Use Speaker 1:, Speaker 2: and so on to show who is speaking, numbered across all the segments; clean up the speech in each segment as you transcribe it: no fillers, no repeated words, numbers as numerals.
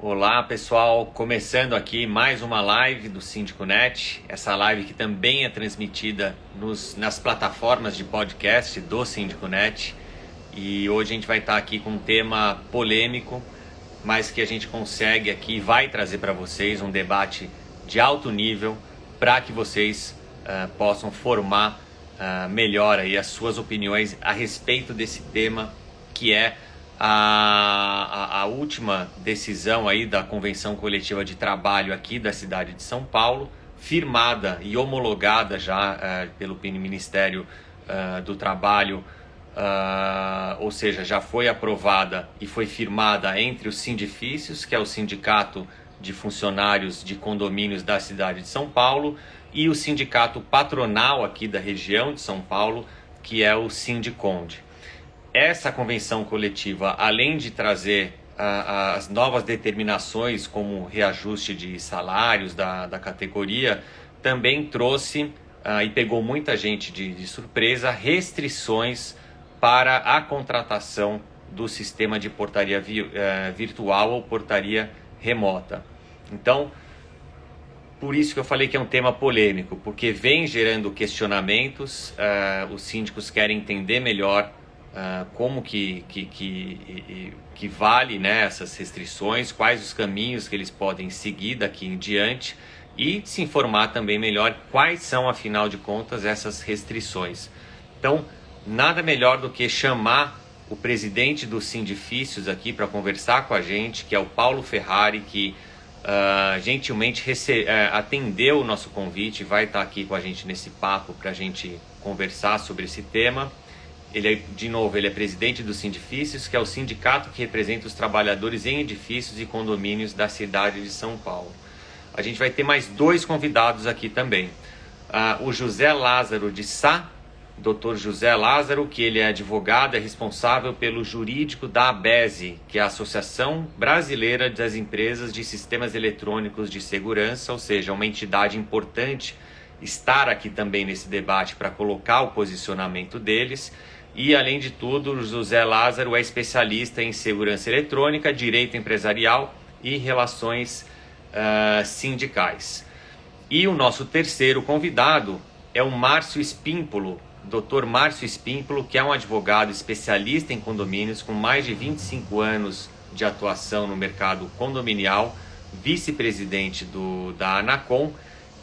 Speaker 1: Olá pessoal, começando aqui mais uma live do SíndicoNet, essa live que também é transmitida nas plataformas de podcast do SíndicoNet, e hoje a gente vai estar aqui com um tema polêmico, mas que a gente consegue aqui, vai trazer para vocês um debate de alto nível para que vocês possam formar melhor aí as suas opiniões a respeito desse tema que é a última decisão aí da Convenção Coletiva de Trabalho aqui da cidade de São Paulo, firmada e homologada já pelo Ministério do Trabalho, ou seja, já foi aprovada e foi firmada entre os sindifícios, que é o Sindicato de Funcionários de Condomínios da cidade de São Paulo, e o sindicato patronal aqui da região de São Paulo, que é o Sindiconde. Essa convenção coletiva, além de trazer as novas determinações como reajuste de salários da categoria, também trouxe e pegou muita gente de surpresa restrições para a contratação do sistema de portaria virtual ou portaria remota. Então, por isso que eu falei que é um tema polêmico, porque vem gerando questionamentos, os síndicos querem entender melhor como que vale, né, essas restrições, quais os caminhos que eles podem seguir daqui em diante e se informar também melhor quais são, afinal de contas, essas restrições. Então, nada melhor do que chamar o presidente dos Sindifícios aqui para conversar com a gente, que é o Paulo Ferrari, que gentilmente atendeu o nosso convite, vai estar aqui com a gente nesse papo para a gente conversar sobre esse tema. Ele é presidente do Sindifícios, que é o sindicato que representa os trabalhadores em edifícios e condomínios da cidade de São Paulo. A gente vai ter mais dois convidados aqui também. O José Lázaro de Sá, Dr. José Lázaro, que ele é advogado, é responsável pelo jurídico da ABESE, que é a Associação Brasileira das Empresas de Sistemas Eletrônicos de Segurança, ou seja, uma entidade importante estar aqui também nesse debate para colocar o posicionamento deles. E, além de tudo, o José Lázaro é especialista em segurança eletrônica, direito empresarial e relações sindicais. E o nosso terceiro convidado é o Márcio Espímpolo, Dr. Márcio Espímpolo, que é um advogado especialista em condomínios com mais de 25 anos de atuação no mercado condominial, vice-presidente da Anacom,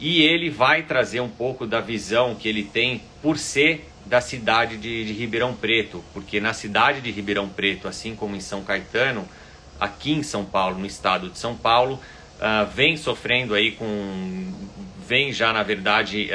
Speaker 1: e ele vai trazer um pouco da visão que ele tem por ser da cidade de Ribeirão Preto, porque na cidade de Ribeirão Preto, assim como em São Caetano, aqui em São Paulo, no estado de São Paulo, vem sofrendo aí vem já na verdade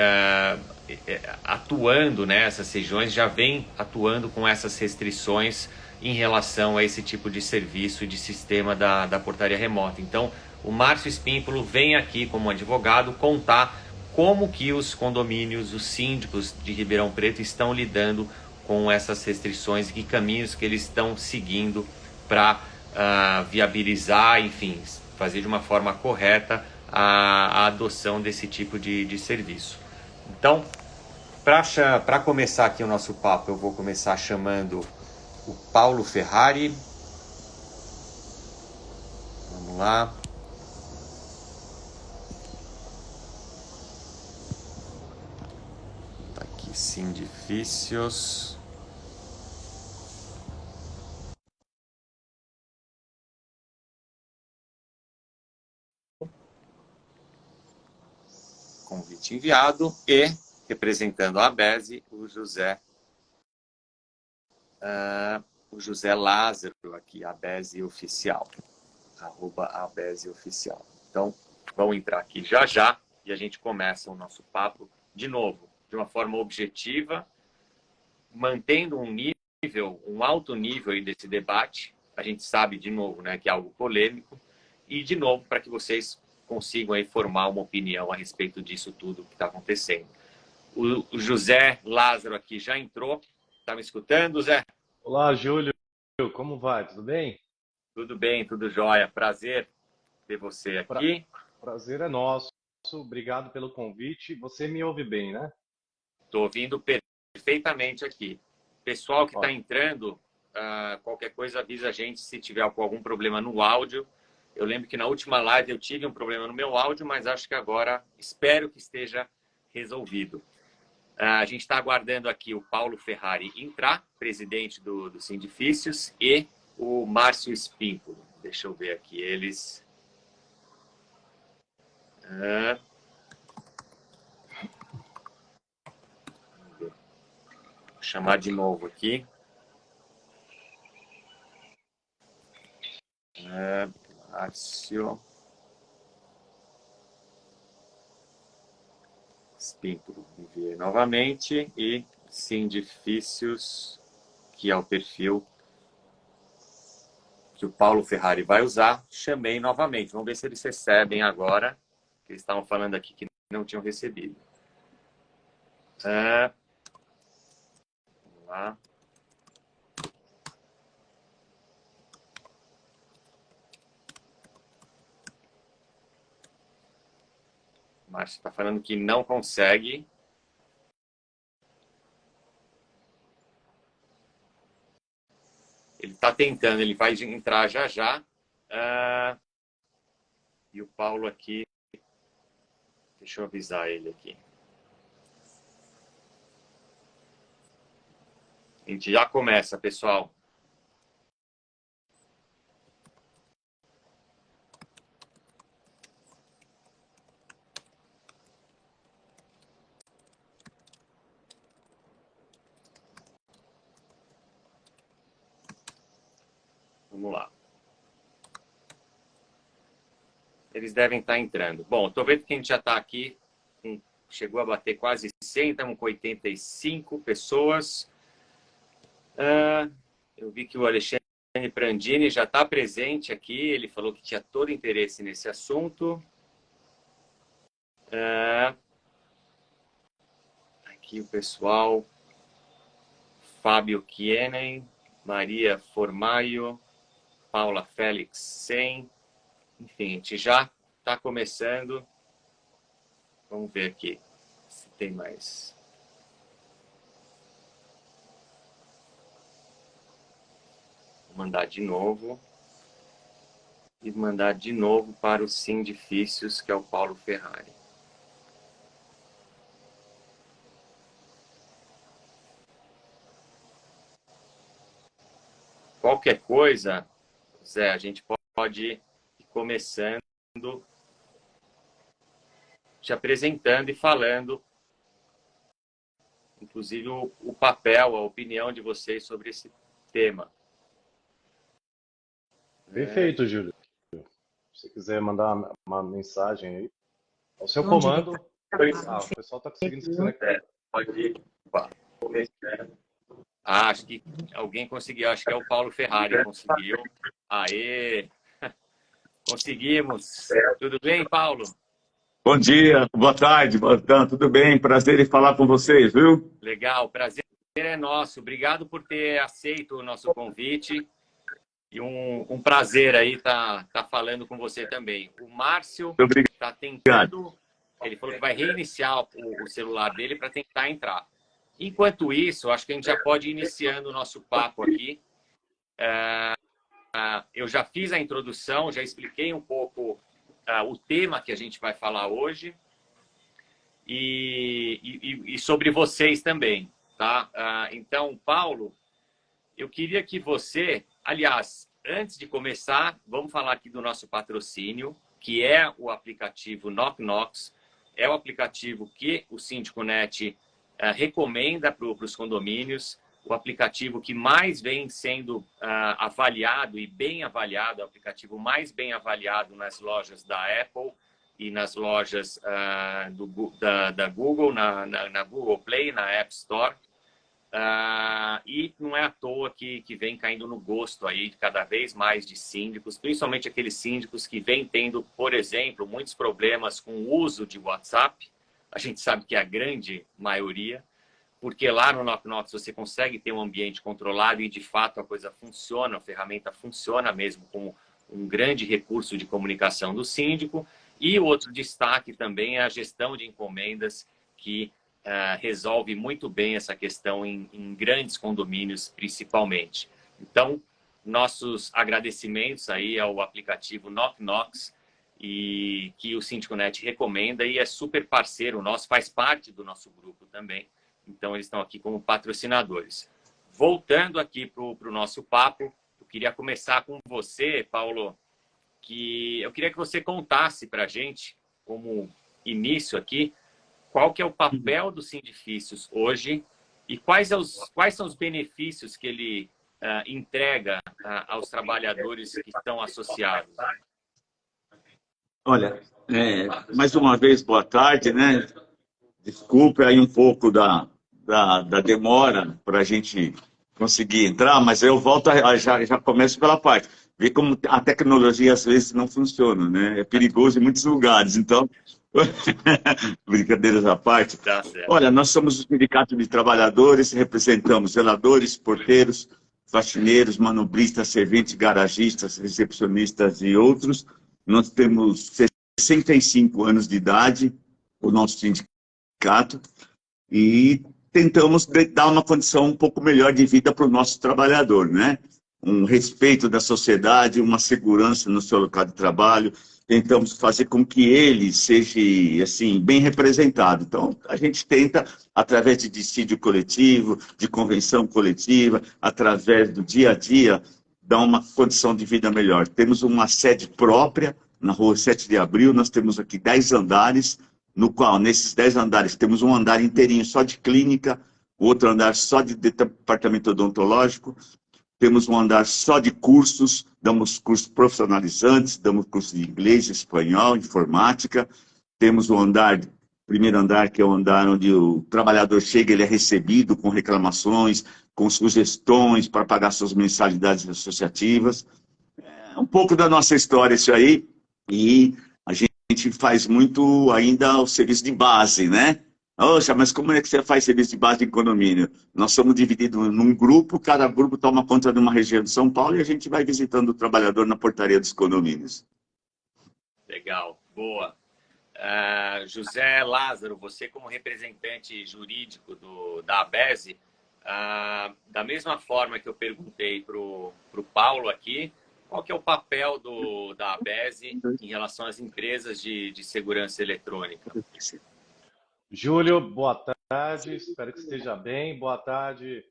Speaker 1: atuando nessas regiões, já vem atuando com essas restrições em relação a esse tipo de serviço e de sistema da portaria remota. Então, o Márcio Espímpolo vem aqui como advogado contar como que os condomínios, os síndicos de Ribeirão Preto estão lidando com essas restrições e que caminhos que eles estão seguindo para viabilizar, enfim, fazer de uma forma correta a adoção desse tipo de serviço. Então, para começar aqui o nosso papo, eu vou começar chamando o Paulo Ferrari. Vamos lá. Tá aqui, Sindifícios. Convite enviado e, representando a ABESE, o José Lázaro, aqui, ABESE Oficial, @ABESE Oficial. Então, vamos entrar aqui já já e a gente começa o nosso papo, de novo, de uma forma objetiva, mantendo um alto nível aí desse debate. A gente sabe, de novo, né, que é algo polêmico, e, de novo, para que vocês consigam aí formar uma opinião a respeito disso tudo que está acontecendo. O José Lázaro aqui já entrou. Está me escutando, Zé?
Speaker 2: Olá, Júlio. Como vai? Tudo bem?
Speaker 1: Tudo bem, tudo jóia. Prazer ter você aqui.
Speaker 2: Prazer é nosso. Obrigado pelo convite. Você me ouve bem, né?
Speaker 1: Estou ouvindo perfeitamente aqui. Pessoal que está entrando, qualquer coisa avisa a gente se tiver algum problema no áudio. Eu lembro que na última live eu tive um problema no meu áudio, mas acho que agora espero que esteja resolvido. A gente está aguardando aqui o Paulo Ferrari entrar, presidente do Sindifícios, e o Márcio Espímpolo. Deixa eu ver aqui eles. Vou chamar de novo aqui. Márcio Espímpolo. Enviei novamente. E Sindifícios, que é o perfil que o Paulo Ferrari vai usar, chamei novamente. Vamos ver se eles recebem agora. Eles estavam falando aqui que não tinham recebido. Vamos lá. O Márcio está falando que não consegue. Ele está tentando, ele vai entrar já já. E o Paulo aqui, deixa eu avisar ele aqui. A gente já começa, pessoal. Vamos lá. Eles devem estar entrando. Bom, estou vendo que a gente já está aqui, chegou a bater quase 100, estamos com 85 pessoas. Eu vi que o Alexandre Prandini já está presente aqui, ele falou que tinha todo interesse nesse assunto. Aqui o pessoal, Fábio Kienen, Maria Formaio, Paula Félix Sen, enfim, a gente já está começando. Vamos ver aqui se tem mais. Vou mandar de novo. E mandar de novo para o Sindifícios, que é o Paulo Ferrari. Qualquer coisa, Zé, a gente pode ir começando, te apresentando e falando, inclusive, o papel, a opinião de vocês sobre esse tema.
Speaker 2: Perfeito, Júlio. Se quiser mandar uma mensagem aí, ao seu comando. O pessoal está conseguindo se conectar.
Speaker 1: Pode ir. Acho que alguém conseguiu, acho que é o Paulo Ferrari conseguiu. Aê! Conseguimos. Tudo bem, Paulo?
Speaker 3: Bom dia, boa tarde, tudo bem? Prazer em falar com vocês, viu?
Speaker 1: Legal, prazer é nosso. Obrigado por ter aceito o nosso convite. E um prazer aí estar falando com você também. O Márcio está tentando, ele falou que vai reiniciar o celular dele para tentar entrar. Enquanto isso, acho que a gente já pode ir iniciando o nosso papo aqui. Eu já fiz a introdução, já expliquei um pouco o tema que a gente vai falar hoje e sobre vocês também, tá? Então, Paulo, eu queria que você, aliás, antes de começar, vamos falar aqui do nosso patrocínio, que é o aplicativo Knock Knox, é o aplicativo que o Síndico Net recomenda para os condomínios, o aplicativo que mais vem sendo avaliado e bem avaliado, o aplicativo mais bem avaliado nas lojas da Apple e nas lojas da Google, na Google Play, na App Store. E não é à toa que vem caindo no gosto aí de cada vez mais de síndicos, principalmente aqueles síndicos que vêm tendo, por exemplo, muitos problemas com o uso de WhatsApp. A gente sabe que é a grande maioria, porque lá no Knock Knox você consegue ter um ambiente controlado e, de fato, a coisa funciona, a ferramenta funciona mesmo como um grande recurso de comunicação do síndico. E o outro destaque também é a gestão de encomendas, que resolve muito bem essa questão em grandes condomínios, principalmente. Então, nossos agradecimentos aí ao aplicativo Knock Knox, e que o SíndicoNet recomenda e é super parceiro nosso, faz parte do nosso grupo também. Então, eles estão aqui como patrocinadores. Voltando aqui para o nosso papo, eu queria começar com você, Paulo, que eu queria que você contasse para a gente, como início aqui, qual que é o papel dos sindifícios hoje e quais são os benefícios que ele entrega aos trabalhadores que estão associados.
Speaker 3: Olha, mais uma vez, boa tarde, né? Desculpe aí um pouco da demora para a gente conseguir entrar, mas eu volto, já começo pela parte. Ver como a tecnologia às vezes não funciona, né? É perigoso em muitos lugares, então, brincadeiras à parte.
Speaker 1: Tá certo.
Speaker 3: Olha, nós somos o Sindicato de Trabalhadores, representamos zeladores, porteiros, faxineiros, manobristas, serventes, garagistas, recepcionistas e outros. Nós temos 65 anos de idade, o nosso sindicato, e tentamos dar uma condição um pouco melhor de vida para o nosso trabalhador, né? Um respeito da sociedade, uma segurança no seu local de trabalho. Tentamos fazer com que ele seja, assim, bem representado. Então, a gente tenta, através de dissídio coletivo, de convenção coletiva, através do dia a dia, dar uma condição de vida melhor. Temos uma sede própria na rua 7 de Abril, nós temos aqui 10 andares, no qual, nesses 10 andares, temos um andar inteirinho só de clínica, o outro andar só de departamento odontológico, temos um andar só de cursos, damos cursos profissionalizantes, damos curso de inglês, espanhol, informática, temos o primeiro andar, que é o andar onde o trabalhador chega, ele é recebido com reclamações, com sugestões para pagar suas mensalidades associativas. É um pouco da nossa história isso aí, e a gente faz muito ainda o serviço de base, né? Poxa, mas como é que você faz serviço de base em condomínio? Nós somos divididos num grupo, cada grupo toma conta de uma região de São Paulo e a gente vai visitando o trabalhador na portaria dos condomínios.
Speaker 1: Legal, boa. José Lázaro, você como representante jurídico da ABESE, da mesma forma que eu perguntei para o Paulo aqui, qual que é o papel da ABESE em relação às empresas de segurança eletrônica?
Speaker 2: Júlio, boa tarde, espero que esteja bem. Boa tarde,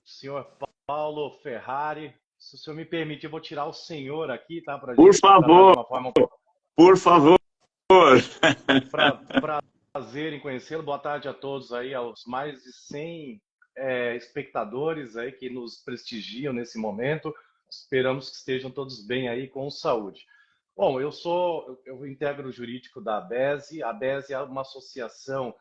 Speaker 2: senhor Paulo Ferrari. Se o senhor me permitir, eu vou tirar o senhor aqui, tá? Para a gente tratar de uma forma...
Speaker 3: Por favor.
Speaker 2: Prazer em conhecê-lo. Boa tarde a todos aí, aos mais de 100 espectadores aí que nos prestigiam nesse momento. Esperamos que estejam todos bem aí, com saúde. Bom, eu integro o jurídico da ABESE. A ABESE é uma associação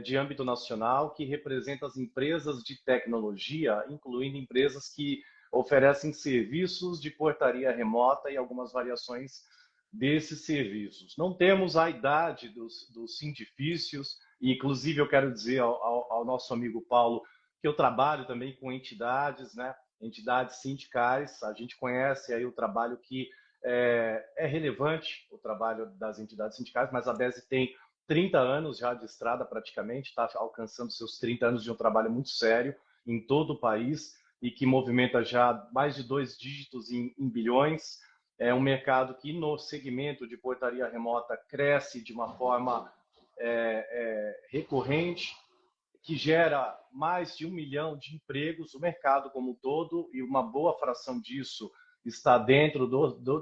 Speaker 2: de âmbito nacional que representa as empresas de tecnologia, incluindo empresas que oferecem serviços de portaria remota e algumas variações desses serviços. Não temos a idade dos sindifícios, e inclusive eu quero dizer ao nosso amigo Paulo que eu trabalho também com entidades, né? Entidades sindicais. A gente conhece aí o trabalho que é relevante, o trabalho das entidades sindicais, mas a ABESE tem 30 anos já de estrada praticamente, está alcançando seus 30 anos de um trabalho muito sério em todo o país e que movimenta já mais de 2 dígitos em bilhões. É um mercado que no segmento de portaria remota cresce de uma forma recorrente, que gera mais de 1 milhão de empregos, o mercado como um todo, e uma boa fração disso está dentro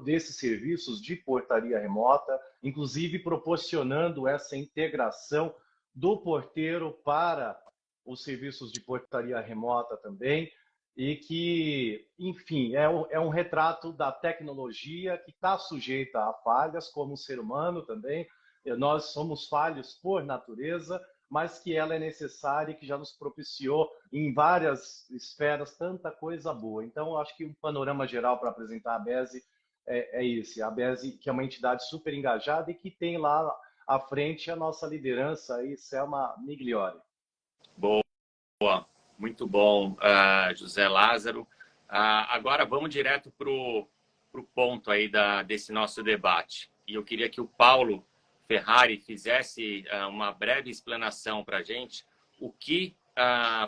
Speaker 2: desses serviços de portaria remota, inclusive proporcionando essa integração do porteiro para os serviços de portaria remota também, e que, enfim, é um retrato da tecnologia que está sujeita a falhas, como o ser humano também. Nós somos falhos por natureza, mas que ela é necessária e que já nos propiciou em várias esferas tanta coisa boa. Então, eu acho que um panorama geral para apresentar a ABESE é esse. A ABESE, que é uma entidade super engajada e que tem lá à frente a nossa liderança, aí, Selma Migliori.
Speaker 1: Boa, muito bom, José Lázaro. Agora vamos direto para o ponto aí desse nosso debate. E eu queria que o Paulo Ferrari fizesse uma breve explanação para a gente o que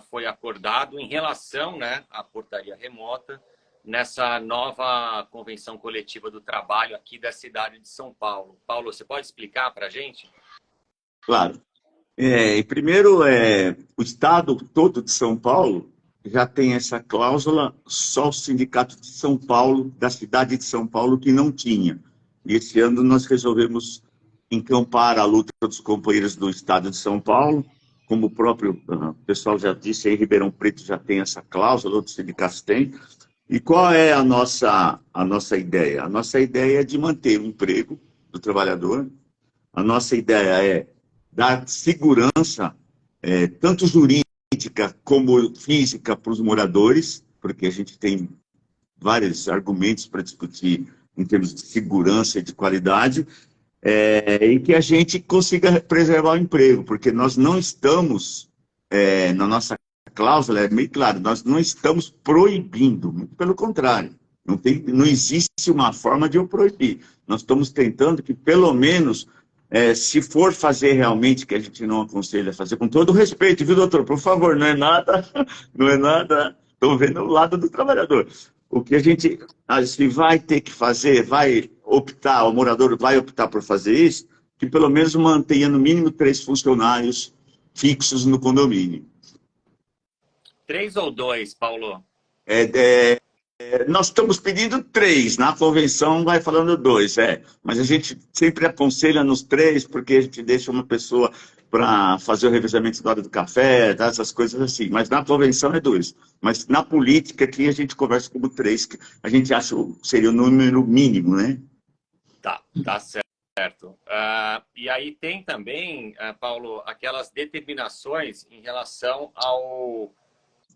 Speaker 1: foi acordado em relação, né, à portaria remota nessa nova convenção coletiva do trabalho aqui da cidade de São Paulo. Paulo, você pode explicar para a gente?
Speaker 3: Claro. Primeiro, o Estado todo de São Paulo já tem essa cláusula, só o Sindicato de São Paulo, da cidade de São Paulo, que não tinha. E esse ano nós resolvemos encampar a luta dos companheiros do Estado de São Paulo, como o próprio pessoal já disse, aí Ribeirão Preto já tem essa cláusula, outros sindicatos têm. E qual é a nossa ideia? A nossa ideia é de manter o emprego do trabalhador, a nossa ideia é dar segurança, tanto jurídica como física, para os moradores, porque a gente tem vários argumentos para discutir em termos de segurança e de qualidade, e que a gente consiga preservar o emprego, porque nós não estamos, na nossa cláusula, é meio claro, nós não estamos proibindo, muito pelo contrário, não existe uma forma de eu proibir. Nós estamos tentando que, pelo menos, se for fazer realmente, que a gente não aconselha a fazer, com todo o respeito, viu, doutor? Por favor, não é nada, estamos vendo o lado do trabalhador. O que a gente, se vai ter que fazer, vai optar, o morador vai optar por fazer isso, que pelo menos mantenha no mínimo 3 funcionários fixos no condomínio.
Speaker 1: 3 ou 2, Paulo?
Speaker 3: Nós estamos pedindo 3, na convenção vai falando 2, mas a gente sempre aconselha nos 3, porque a gente deixa uma pessoa para fazer o revezamento na hora do café, essas coisas assim, mas na convenção é 2. Mas na política aqui a gente conversa como 3, que a gente acha que seria o número mínimo, né?
Speaker 1: Tá certo. E aí tem também, Paulo, aquelas determinações em relação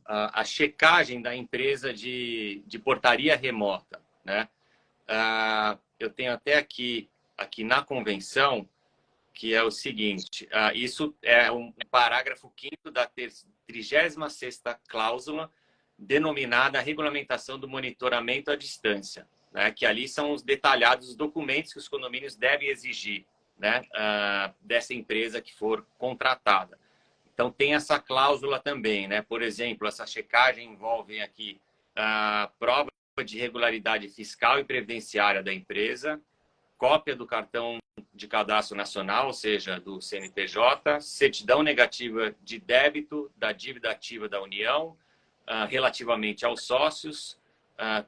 Speaker 1: a checagem da empresa de portaria remota, né? Eu tenho até aqui na convenção, que é o seguinte, isso é um parágrafo 5º da 36ª cláusula, denominada regulamentação do monitoramento à distância, né? Que ali são os detalhados documentos que os condomínios devem exigir, né? Dessa empresa que for contratada. Então, tem essa cláusula também, né? Por exemplo, essa checagem envolve aqui a prova de regularidade fiscal e previdenciária da empresa, cópia do cartão de cadastro nacional, ou seja, do CNPJ, certidão negativa de débito da dívida ativa da União, relativamente aos sócios,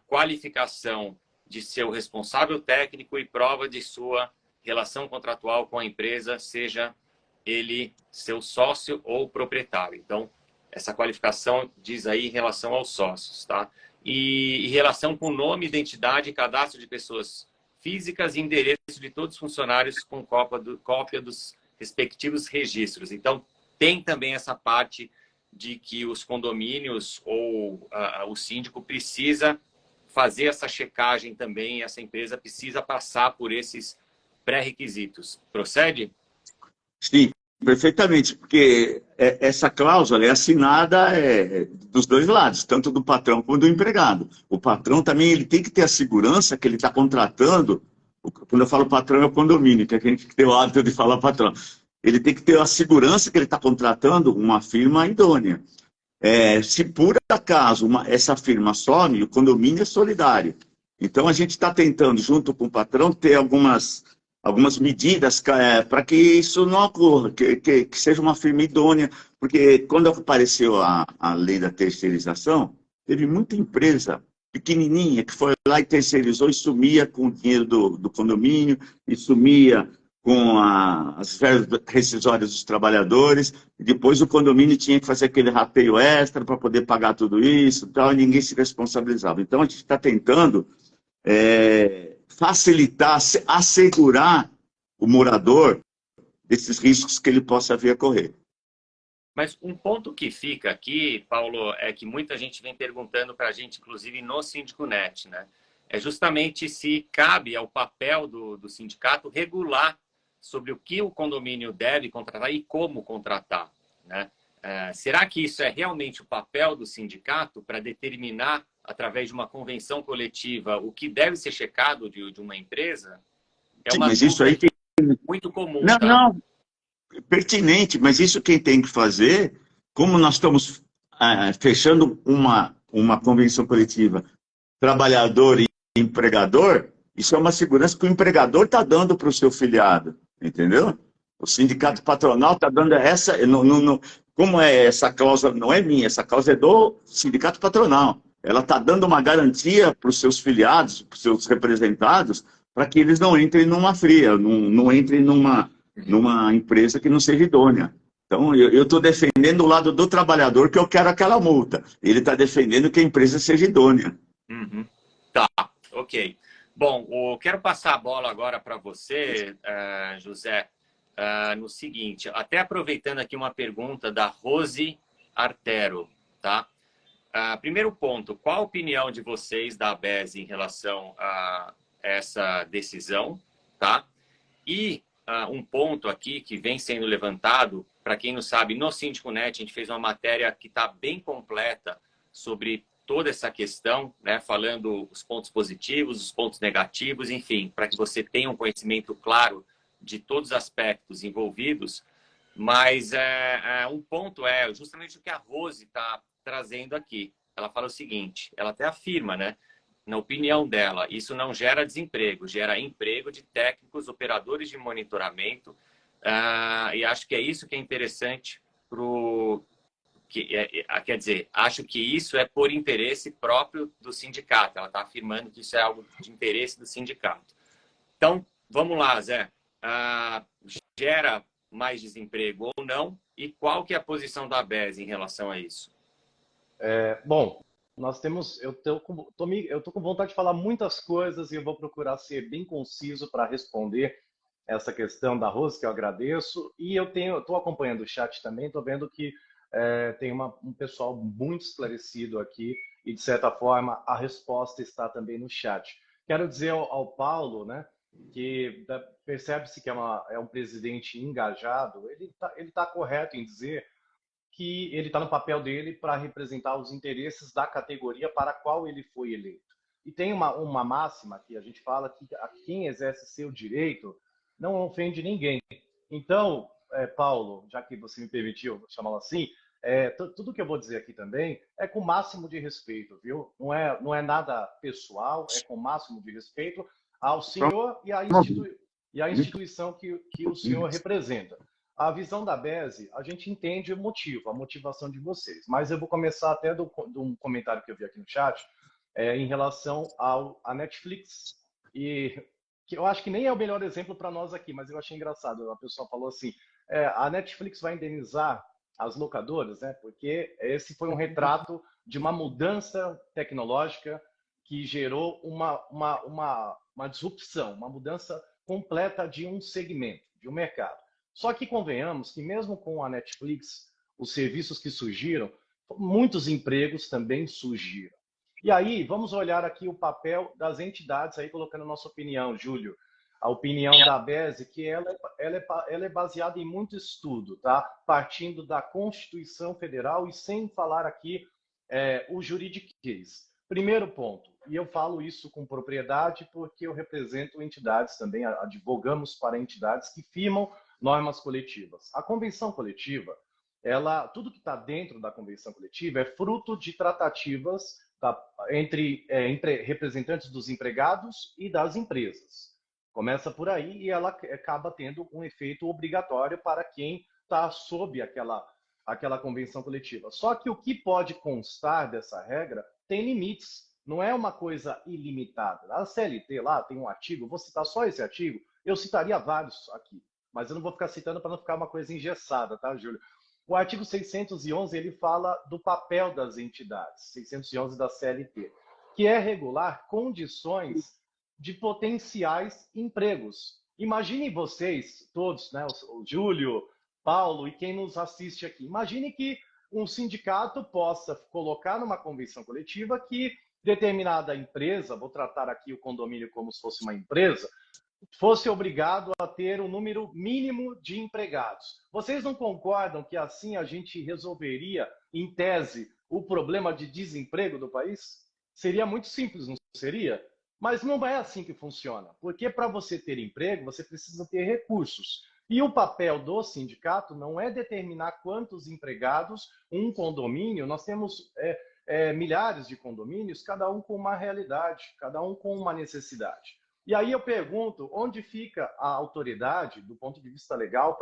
Speaker 1: qualificação de seu responsável técnico e prova de sua relação contratual com a empresa, seja ele seu sócio ou proprietário. Então, essa qualificação diz aí em relação aos sócios, tá? E em relação com nome, identidade e cadastro de pessoas físicas e endereço de todos os funcionários com cópia dos respectivos registros. Então, tem também essa parte de que os condomínios ou o síndico precisa fazer essa checagem também, essa empresa precisa passar por esses pré-requisitos. Procede?
Speaker 3: Sim, perfeitamente, porque essa cláusula é assinada dos dois lados, tanto do patrão quanto do empregado. O patrão também ele tem que ter a segurança que ele está contratando, quando eu falo patrão é o condomínio, que a gente tem o hábito de falar patrão. Ele tem que ter a segurança que ele está contratando uma firma idônea. Se por acaso essa firma some, o condomínio é solidário. Então a gente está tentando, junto com o patrão, ter algumas medidas para que isso não ocorra, que seja uma firma idônea, porque quando apareceu a lei da terceirização, teve muita empresa pequenininha que foi lá e terceirizou e sumia com o dinheiro do condomínio, e sumia com as verbas rescisórias dos trabalhadores, e depois o condomínio tinha que fazer aquele rateio extra para poder pagar tudo isso, e ninguém se responsabilizava. Então a gente está tentando facilitar, assegurar o morador desses riscos que ele possa vir a correr.
Speaker 1: Mas um ponto que fica aqui, Paulo, é que muita gente vem perguntando para a gente, inclusive no SíndicoNet, né? É justamente se cabe ao papel do sindicato regular sobre o que o condomínio deve contratar e como contratar, né? Será que isso é realmente o papel do sindicato para determinar, através de uma convenção coletiva, o que deve ser checado de uma empresa?
Speaker 3: Sim, mas isso aí
Speaker 1: muito comum.
Speaker 3: Não,
Speaker 1: tá?
Speaker 3: não, pertinente, mas isso quem tem que fazer, como nós estamos fechando uma convenção coletiva trabalhador e empregador, isso é uma segurança que o empregador está dando para o seu filiado, entendeu? O sindicato patronal está dando essa. Como é essa cláusula, não é minha, essa cláusula é do sindicato patronal. Ela está dando uma garantia para os seus filiados, para os seus representados, para que eles não entrem numa fria, não entrem numa empresa que não seja idônea. Então, eu estou defendendo o lado do trabalhador, que eu quero aquela multa. Ele está defendendo que a empresa seja idônea.
Speaker 1: Uhum. Tá, ok. Bom, eu quero passar a bola agora para você, José, no seguinte, até aproveitando aqui uma pergunta da Rose Artero, tá? Primeiro ponto, qual a opinião de vocês da ABESE em relação a essa decisão, tá? E um ponto aqui que vem sendo levantado, para quem não sabe, no Síndico.net a gente fez uma matéria que está bem completa sobre toda essa questão, né, falando os pontos positivos, os pontos negativos, enfim, para que você tenha um conhecimento claro de todos os aspectos envolvidos. Mas um ponto é justamente o que a Rose está trazendo aqui. Ela fala o seguinte, ela até afirma, né, na opinião dela, isso não gera desemprego, gera emprego de técnicos, operadores de monitoramento, e acho que é isso que é interessante para o... Quer dizer, acho que isso é por interesse próprio do sindicato. Ela está afirmando que isso é algo de interesse do sindicato. Então, vamos lá, Zé. Gera mais desemprego ou não? E qual que é a posição da ABESE em relação a isso?
Speaker 2: Bom, eu tô com vontade de falar muitas coisas e eu vou procurar ser bem conciso para responder essa questão da Rose, que eu agradeço. E eu estou acompanhando o chat também, estou vendo que tem um pessoal muito esclarecido aqui e, de certa forma, a resposta está também no chat. Quero dizer ao Paulo, né, que percebe-se que é um presidente engajado, ele tá correto em dizer que ele está no papel dele para representar os interesses da categoria para a qual ele foi eleito. E tem uma máxima que a gente fala que a quem exerce seu direito não ofende ninguém. Então, Paulo, já que você me permitiu chamá-lo assim, tudo que eu vou dizer aqui também é com o máximo de respeito, viu? Não é nada pessoal, é com o máximo de respeito ao senhor e à instituição que o senhor representa. A visão da BESE, a gente entende o motivo, a motivação de vocês, mas eu vou começar até de um comentário que eu vi aqui no chat, em relação à Netflix, e que eu acho que nem é o melhor exemplo para nós aqui, mas eu achei engraçado. A pessoa falou assim, a Netflix vai indenizar as locadoras, né? Porque esse foi um retrato de uma mudança tecnológica que gerou uma disrupção, uma mudança completa de um segmento, de um mercado. Só que convenhamos que mesmo com a Netflix, os serviços que surgiram, muitos empregos também surgiram. E aí, vamos olhar aqui o papel das entidades, aí colocando a nossa opinião, Júlio. A opinião da ABESE, que ela é baseada em muito estudo, tá? Partindo da Constituição Federal e sem falar aqui o juridiquês. Primeiro ponto, e eu falo isso com propriedade porque eu represento entidades também, advogamos para entidades que firmam normas coletivas. A convenção coletiva, tudo que está dentro da convenção coletiva é fruto de tratativas entre representantes dos empregados e das empresas. Começa por aí e ela acaba tendo um efeito obrigatório para quem está sob aquela convenção coletiva. Só que o que pode constar dessa regra tem limites, não é uma coisa ilimitada. A CLT lá tem um artigo, vou citar só esse artigo, eu citaria vários aqui, mas eu não vou ficar citando para não ficar uma coisa engessada, tá, Júlio? O artigo 611, ele fala do papel das entidades, 611 da CLT, que é regular condições de potenciais empregos. Imaginem vocês, todos, né, o Júlio, Paulo e quem nos assiste aqui, imagine que um sindicato possa colocar numa convenção coletiva que determinada empresa, vou tratar aqui o condomínio como se fosse uma empresa, fosse obrigado a ter um número mínimo de empregados. Vocês não concordam que assim a gente resolveria, em tese, o problema de desemprego do país? Seria muito simples, não seria? Mas não é assim que funciona, porque para você ter emprego, você precisa ter recursos. E o papel do sindicato não é determinar quantos empregados um condomínio. Nós temos milhares de condomínios, cada um com uma realidade, cada um com uma necessidade. E aí eu pergunto, onde fica a autoridade, do ponto de vista legal,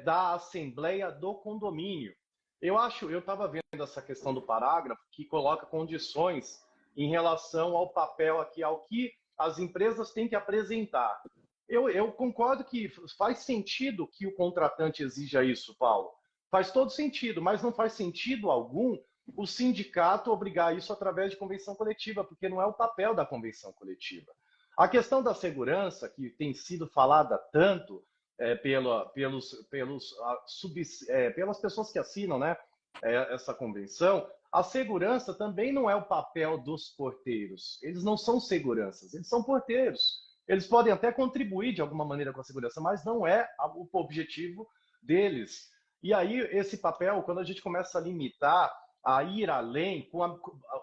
Speaker 2: da assembleia do condomínio? Eu estava vendo essa questão do parágrafo que coloca condições em relação ao papel aqui, ao que as empresas têm que apresentar. Eu concordo que faz sentido que o contratante exija isso, Paulo. Faz todo sentido, mas não faz sentido algum o sindicato obrigar isso através de convenção coletiva, porque não é o papel da convenção coletiva. A questão da segurança, que tem sido falada tanto pelas pessoas que assinam, né, essa convenção, a segurança também não é o papel dos porteiros. Eles não são seguranças, eles são porteiros. Eles podem até contribuir de alguma maneira com a segurança, mas não é o objetivo deles. E aí, esse papel, quando a gente começa a limitar, a ir além,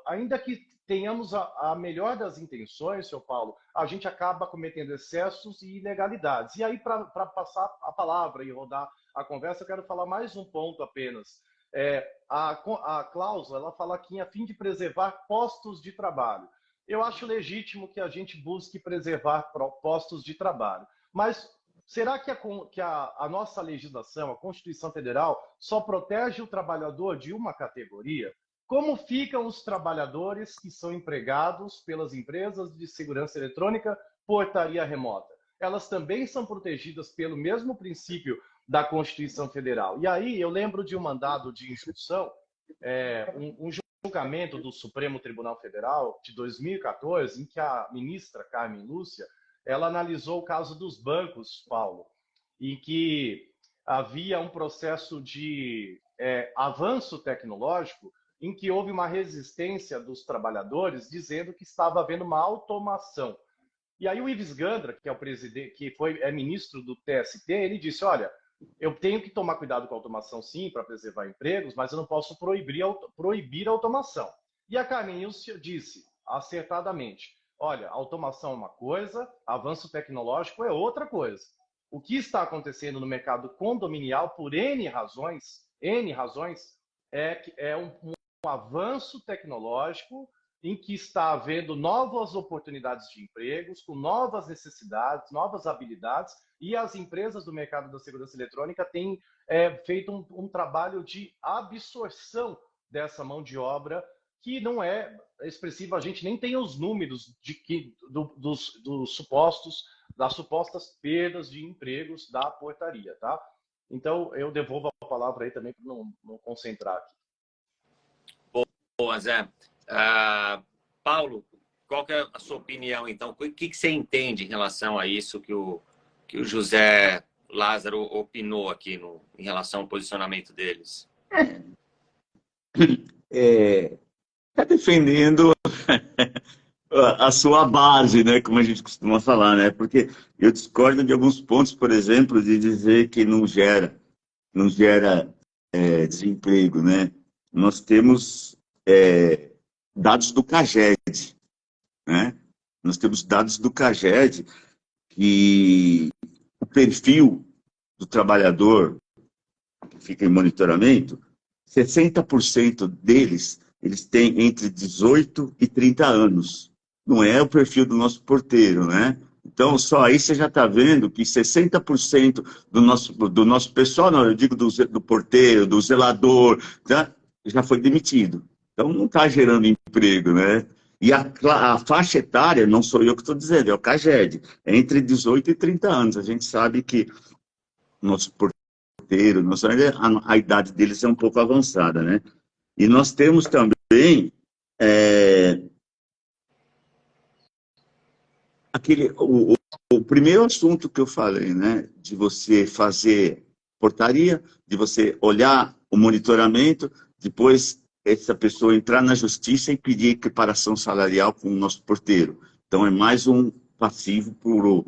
Speaker 2: ainda que tenhamos a melhor das intenções, seu Paulo, a gente acaba cometendo excessos e ilegalidades. E aí, para passar a palavra e rodar a conversa, eu quero falar mais um ponto apenas. A cláusula, ela fala aqui a fim de preservar postos de trabalho. Eu acho legítimo que a gente busque preservar postos de trabalho, mas será que a nossa legislação, a Constituição Federal, só protege o trabalhador de uma categoria? Como ficam os trabalhadores que são empregados pelas empresas de segurança eletrônica, portaria remota? Elas também são protegidas pelo mesmo princípio da Constituição Federal. E aí eu lembro de um mandado de instrução, um julgamento do Supremo Tribunal Federal de 2014, em que a ministra Carmen Lúcia, ela analisou o caso dos bancos, Paulo, em que havia um processo de avanço tecnológico em que houve uma resistência dos trabalhadores dizendo que estava havendo uma automação. E aí o Ives Gandra, que é o presidente, que é ministro do TST, ele disse, olha, eu tenho que tomar cuidado com a automação, sim, para preservar empregos, mas eu não posso proibir a automação. E a Carmen Lúcia disse, acertadamente, olha, automação é uma coisa, avanço tecnológico é outra coisa. O que está acontecendo no mercado condominial, por N razões, é um avanço tecnológico em que está havendo novas oportunidades de empregos, com novas necessidades, novas habilidades, e as empresas do mercado da segurança eletrônica têm feito um trabalho de absorção dessa mão de obra que não é expressiva. A gente nem tem os números das supostas perdas de empregos da portaria, tá? Então, eu devolvo a palavra aí também para não concentrar aqui.
Speaker 1: Boa, Zé. Paulo, qual que é a sua opinião, então? O que você entende em relação a isso que o José Lázaro opinou aqui em relação ao posicionamento deles?
Speaker 3: Está defendendo a sua base, né? Como a gente costuma falar, né? Porque eu discordo de alguns pontos, por exemplo, de dizer que não gera desemprego, né? Nós temos dados do CAGED, né? Nós temos dados do CAGED que o perfil do trabalhador que fica em monitoramento, 60% deles, eles têm entre 18 e 30 anos. Não é o perfil do nosso porteiro, né? Então, só aí você já está vendo que 60% do nosso pessoal, não, eu digo do porteiro, do zelador, tá? Já foi demitido. Então, não está gerando emprego, né? E a faixa etária, não sou eu que estou dizendo, é o CAGED, é entre 18 e 30 anos. A gente sabe que nosso porteiro, a idade deles é um pouco avançada, né? E nós temos também o primeiro assunto que eu falei, né? De você fazer portaria, de você olhar o monitoramento, depois essa pessoa entrar na justiça e pedir equiparação salarial com o nosso porteiro. Então, é mais um passivo pro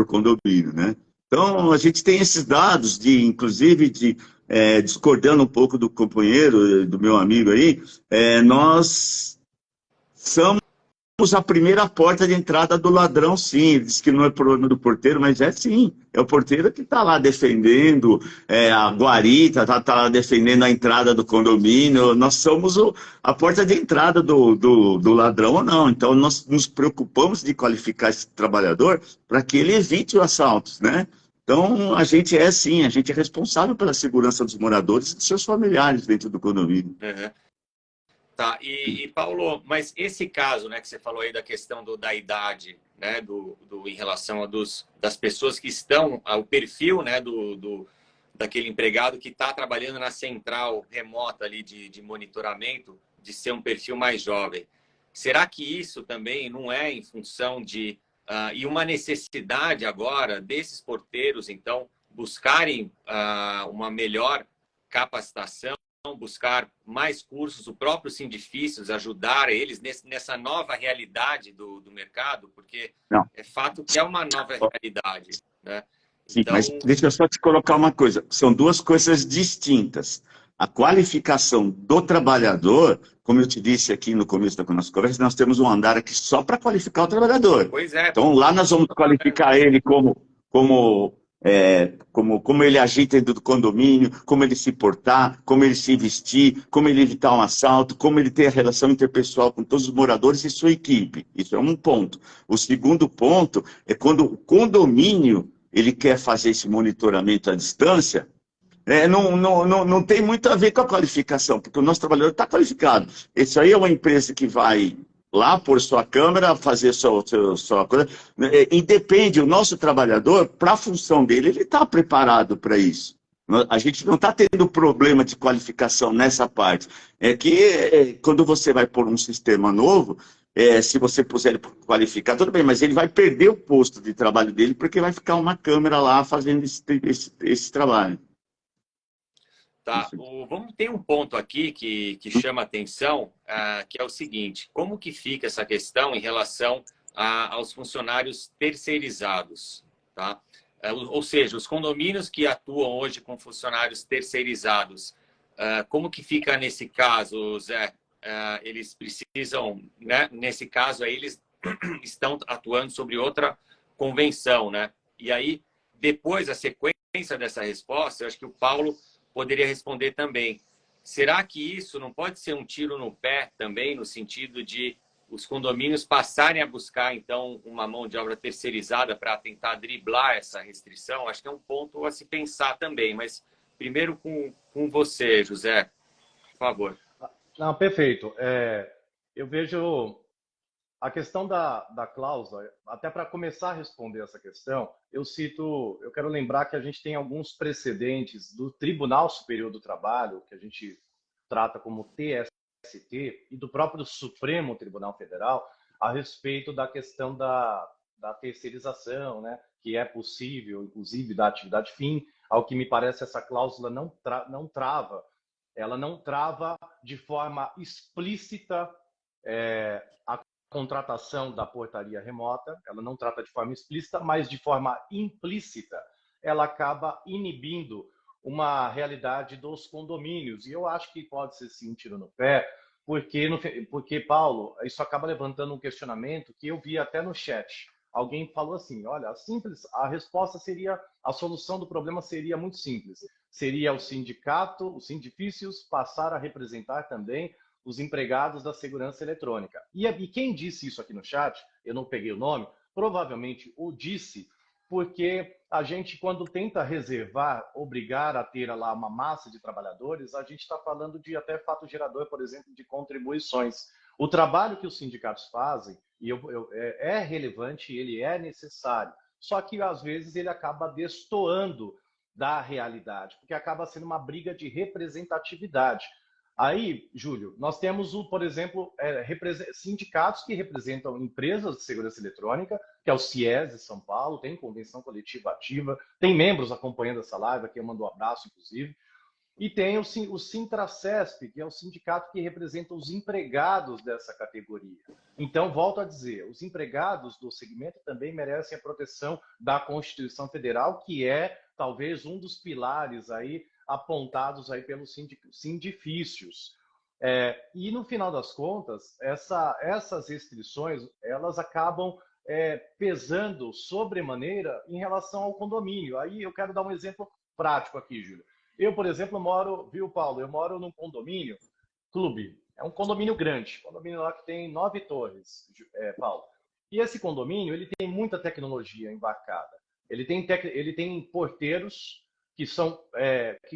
Speaker 3: condomínio, né? Então, a gente tem esses dados, inclusive, discordando um pouco do companheiro, do meu amigo aí, nós somos somos a primeira porta de entrada do ladrão, sim. Diz que não é problema do porteiro, mas é sim. É o porteiro que está lá defendendo a guarita, está lá defendendo a entrada do condomínio. Nós somos a porta de entrada do ladrão ou não. Então, nós nos preocupamos de qualificar esse trabalhador para que ele evite os assaltos, né? Então, a gente é sim, a gente é responsável pela segurança dos moradores e dos seus familiares dentro do condomínio.
Speaker 1: Uhum. Tá, Paulo, mas esse caso, né, que você falou aí da questão da idade, né, em relação das pessoas que estão, ao perfil, né, daquele empregado que está trabalhando na central remota ali de monitoramento, de ser um perfil mais jovem. Será que isso também não é em função e uma necessidade agora desses porteiros, então, buscarem uma melhor capacitação, buscar mais cursos, o próprio Sindifícios ajudar eles nessa nova realidade do mercado, porque
Speaker 3: Não.
Speaker 1: é fato que é uma nova realidade, né?
Speaker 3: Sim, então... mas deixa eu só te colocar uma coisa. São duas coisas distintas. A qualificação do trabalhador, como eu te disse aqui no começo da nossa conversa, nós temos um andar aqui só para qualificar o trabalhador.
Speaker 1: Pois é.
Speaker 3: Então, lá nós vamos qualificar ele como ele agita dentro do condomínio, como ele se portar, como ele se vestir, como ele evitar um assalto, como ele ter a relação interpessoal com todos os moradores e sua equipe. Isso é um ponto. O segundo ponto é quando o condomínio ele quer fazer esse monitoramento à distância, não tem muito a ver com a qualificação, porque o nosso trabalhador está qualificado. Isso aí é uma empresa que vai lá pôr sua câmera, fazer sua coisa. E depende, o nosso trabalhador, para a função dele, ele está preparado para isso. A gente não está tendo problema de qualificação nessa parte. É que quando você vai pôr um sistema novo, se você puser ele qualificar, tudo bem, mas ele vai perder o posto de trabalho dele porque vai ficar uma câmera lá fazendo esse trabalho.
Speaker 1: Tá, vamos ter um ponto aqui que chama atenção, que é o seguinte: como que fica essa questão em relação aos funcionários terceirizados, tá? Ou seja, os condomínios que atuam hoje com funcionários terceirizados, como que fica nesse caso, Zé? Eles precisam, né? Nesse caso aí, eles estão atuando sobre outra convenção, né? E aí, depois, a sequência dessa resposta, eu acho que o Paulo poderia responder também. Será que isso não pode ser um tiro no pé também, no sentido de os condomínios passarem a buscar, então, uma mão de obra terceirizada para tentar driblar essa restrição? Acho que é um ponto a se pensar também. Mas primeiro com você, José, por favor.
Speaker 2: Não, perfeito. Eu vejo a questão da cláusula, até para começar a responder essa questão, eu quero lembrar que a gente tem alguns precedentes do Tribunal Superior do Trabalho, que a gente trata como TST, e do próprio Supremo Tribunal Federal, a respeito da questão da terceirização, né, que é possível, inclusive, da atividade fim. Ao que me parece, essa cláusula não trava de forma explícita a contratação da portaria remota, ela não trata de forma explícita, mas de forma implícita, ela acaba inibindo uma realidade dos condomínios. E eu acho que pode ser sim um tiro no pé, porque, Paulo, isso acaba levantando um questionamento que eu vi até no chat. Alguém falou assim, olha, a resposta seria, a solução do problema seria muito simples. Seria o sindicato, os sindifícios passar a representar também os empregados da segurança eletrônica. E quem disse isso aqui no chat, eu não peguei o nome, provavelmente o disse porque a gente, quando tenta reservar, obrigar a ter lá uma massa de trabalhadores, a gente está falando de até fato gerador, por exemplo, de contribuições. O trabalho que os sindicatos fazem é relevante, ele é necessário, só que às vezes ele acaba destoando da realidade, porque acaba sendo uma briga de representatividade. Aí, Júlio, nós temos, por exemplo, sindicatos que representam empresas de segurança eletrônica, que é o CIES de São Paulo, tem convenção coletiva ativa, tem membros acompanhando essa live, aqui eu mando um abraço, inclusive, e tem o Sintracesp, que é o sindicato que representa os empregados dessa categoria. Então, volto a dizer, os empregados do segmento também merecem a proteção da Constituição Federal, que é talvez um dos pilares aí apontados aí pelos sindifícios. E no final das contas, essas restrições, elas acabam pesando sobremaneira em relação ao condomínio. Aí eu quero dar um exemplo prático aqui, Júlio. Eu, por exemplo, moro, viu, Paulo? Eu moro num condomínio, clube. É um condomínio grande, condomínio lá que tem 9 torres, Paulo. E esse condomínio, ele tem muita tecnologia embarcada. Ele tem porteiros que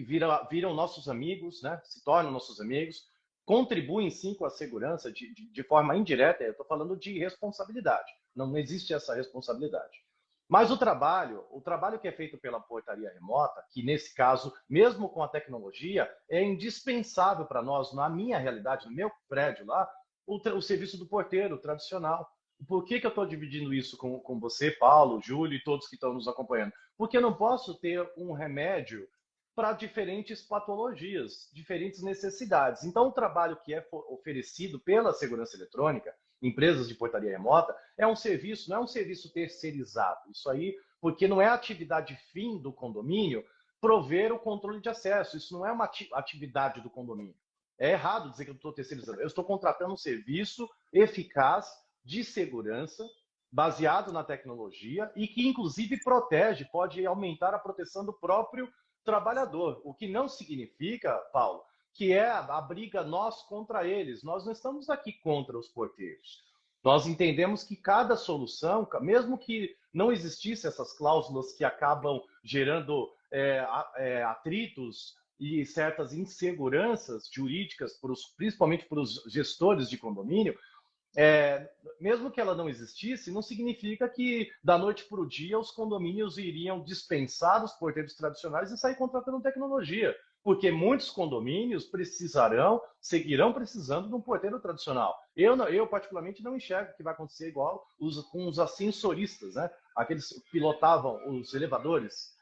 Speaker 2: viram nossos amigos, né? Se tornam nossos amigos, contribuem sim com a segurança de forma indireta. Eu estou falando de responsabilidade. Não existe essa responsabilidade. Mas o trabalho que é feito pela portaria remota, que nesse caso, mesmo com a tecnologia, é indispensável para nós, na minha realidade, no meu prédio lá, o serviço do porteiro tradicional. Por que eu estou dividindo isso com você, Paulo, Júlio e todos que estão nos acompanhando? Porque eu não posso ter um remédio para diferentes patologias, diferentes necessidades. Então, o trabalho que é oferecido pela segurança eletrônica, empresas de portaria remota, não é um serviço terceirizado. Isso aí, porque não é a atividade fim do condomínio prover o controle de acesso. Isso não é uma atividade do condomínio. É errado dizer que eu estou terceirizando. Eu estou contratando um serviço eficaz de segurança, baseado na tecnologia e que, inclusive, pode aumentar a proteção do próprio trabalhador. O que não significa, Paulo, que é a briga nós contra eles. Nós não estamos aqui contra os porteiros. Nós entendemos que cada solução, mesmo que não existisse essas cláusulas que acabam gerando atritos e certas inseguranças jurídicas, principalmente para os gestores de condomínio, mesmo que ela não existisse, não significa que da noite para o dia os condomínios iriam dispensar os porteiros tradicionais e sair contratando tecnologia. Porque muitos condomínios seguirão precisando de um porteiro tradicional. Eu particularmente, não enxergo que vai acontecer igual com os ascensoristas, né? Aqueles que pilotavam os elevadores.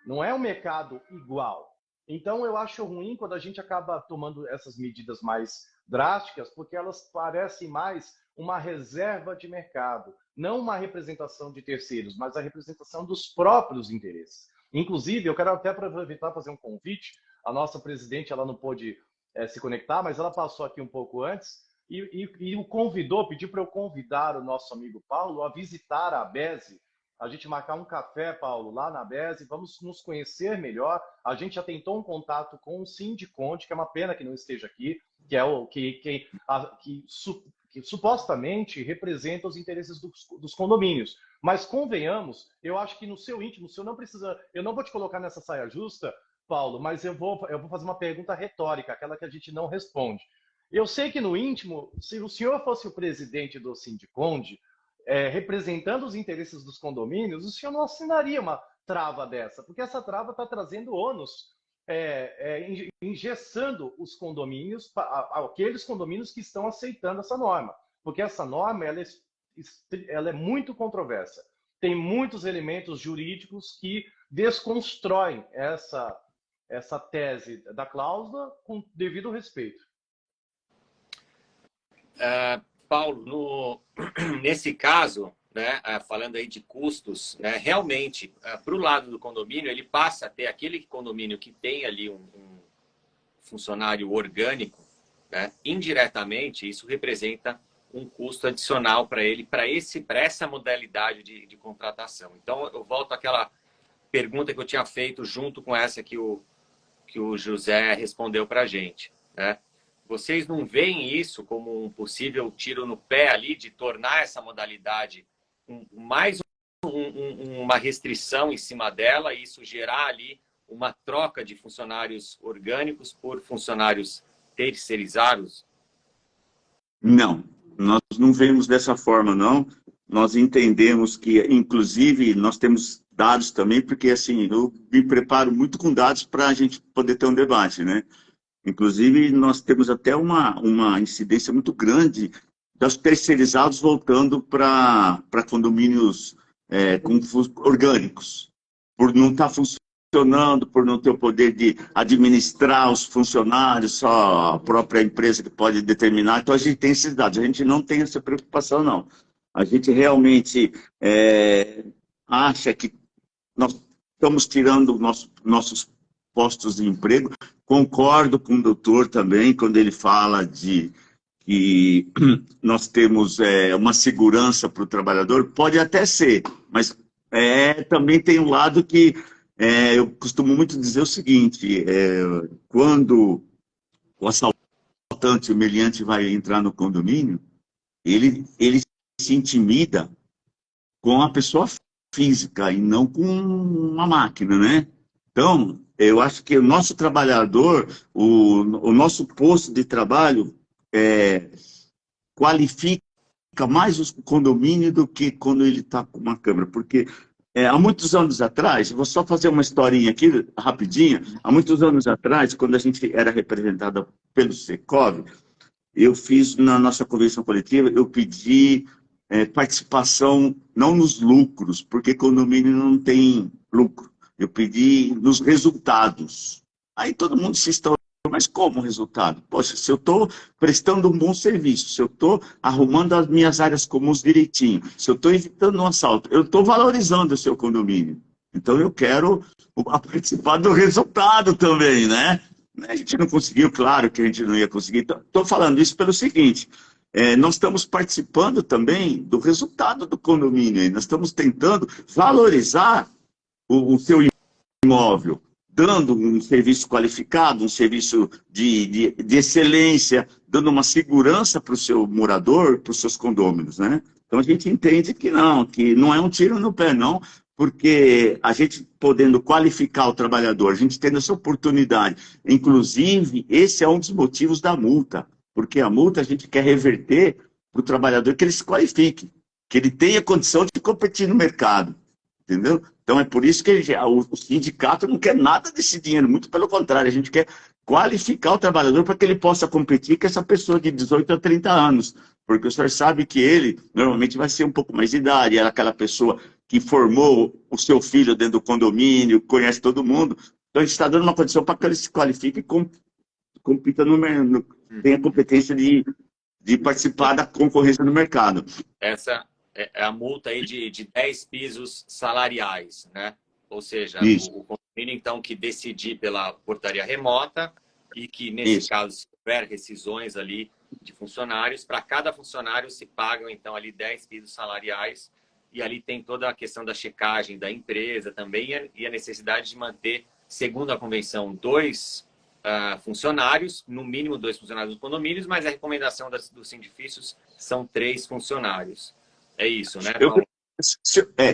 Speaker 2: Não é um mercado igual. Então, eu acho ruim quando a gente acaba tomando essas medidas mais drásticas, porque elas parecem mais uma reserva de mercado, não uma representação de terceiros, mas a representação dos próprios interesses. Inclusive, eu quero até aproveitar para fazer um convite. A nossa presidente, ela não pôde se conectar, mas ela passou aqui um pouco antes e o convidou, pediu para eu convidar o nosso amigo Paulo a visitar a ABESE, a gente marcar um café, Paulo, lá na ABESE, vamos nos conhecer melhor. A gente já tentou um contato com o Sindiconde, que é uma pena que não esteja aqui, que é o que supostamente representa os interesses dos condomínios. Mas convenhamos, eu acho que no seu íntimo, o senhor não precisa. Eu não vou te colocar nessa saia justa, Paulo, mas eu vou fazer uma pergunta retórica, aquela que a gente não responde. Eu sei que no íntimo, se o senhor fosse o presidente do Sindiconde, representando os interesses dos condomínios, o senhor não assinaria uma trava dessa, porque essa trava está trazendo ônus, engessando os condomínios, aqueles condomínios que estão aceitando essa norma, porque essa norma ela é muito controversa. Tem muitos elementos jurídicos que desconstroem essa tese da cláusula com devido respeito.
Speaker 1: Paulo, nesse caso, né, falando aí de custos, né, realmente, para o lado do condomínio, ele passa a ter aquele condomínio que tem ali um funcionário orgânico, né, indiretamente, isso representa um custo adicional para ele, para essa modalidade de contratação. Então, eu volto àquela pergunta que eu tinha feito junto com essa que o José respondeu para a gente, né? Vocês não veem isso como um possível tiro no pé ali de tornar essa modalidade mais uma restrição em cima dela e isso gerar ali uma troca de funcionários orgânicos por funcionários terceirizados?
Speaker 3: Não, nós não vemos dessa forma, não. Nós entendemos que, inclusive, nós temos dados também, porque assim, eu me preparo muito com dados para a gente poder ter um debate, né? Inclusive, nós temos até uma incidência muito grande dos terceirizados voltando para condomínios orgânicos, por não estar funcionando, por não ter o poder de administrar os funcionários, só a própria empresa que pode determinar. Então, a gente tem esses dados, a gente não tem essa preocupação, não. A gente realmente acha que nós estamos tirando nossos postos de emprego concordo com o doutor também, quando ele fala de que nós temos uma segurança para o trabalhador, pode até ser, mas também tem um lado que eu costumo muito dizer o seguinte, quando o assaltante, o meliante vai entrar no condomínio, ele se intimida com a pessoa física e não com uma máquina, né? Então, eu acho que o nosso trabalhador, o nosso posto de trabalho qualifica mais o condomínio do que quando ele está com uma câmera, porque há muitos anos atrás, vou só fazer uma historinha aqui, rapidinha, há muitos anos atrás, quando a gente era representada pelo Secov, eu fiz na nossa convenção coletiva, eu pedi participação não nos lucros, porque condomínio não tem lucro, eu pedi nos resultados. Aí todo mundo se instaurou, mas como resultado? Poxa, se eu estou prestando um bom serviço, se eu estou arrumando as minhas áreas comuns direitinho, se eu estou evitando um assalto, eu estou valorizando o seu condomínio. Então eu quero participar do resultado também, né? A gente não conseguiu, claro que a gente não ia conseguir. Estou falando isso pelo seguinte, nós estamos participando também do resultado do condomínio, nós estamos tentando valorizar o seu imóvel, dando um serviço qualificado, um serviço de excelência, dando uma segurança para o seu morador, para os seus condôminos, né? Então a gente entende que não é um tiro no pé, não, porque a gente podendo qualificar o trabalhador, a gente tendo essa oportunidade, inclusive, esse é um dos motivos da multa, porque a multa a gente quer reverter para o trabalhador que ele se qualifique, que ele tenha condição de competir no mercado, entendeu? Então é por isso que o sindicato não quer nada desse dinheiro, muito pelo contrário, a gente quer qualificar o trabalhador para que ele possa competir com essa pessoa de 18 a 30 anos, porque o senhor sabe que ele normalmente vai ser um pouco mais de idade, era aquela pessoa que formou o seu filho dentro do condomínio, conhece todo mundo, então a gente está dando uma condição para que ele se qualifique e compita tenha competência de participar da concorrência no mercado.
Speaker 1: Essa é a multa aí de 10 pisos salariais, né? Ou seja, o condomínio, então, que decidir pela portaria remota e que, nesse caso, se houver rescisões ali de funcionários, para cada funcionário se pagam, então, ali 10 pisos salariais e ali tem toda a questão da checagem da empresa também e a necessidade de manter, segundo a convenção, 2 funcionários, no mínimo 2 funcionários nos condomínios, mas a recomendação dos sindifícios são 3 funcionários. É isso, né, Paulo?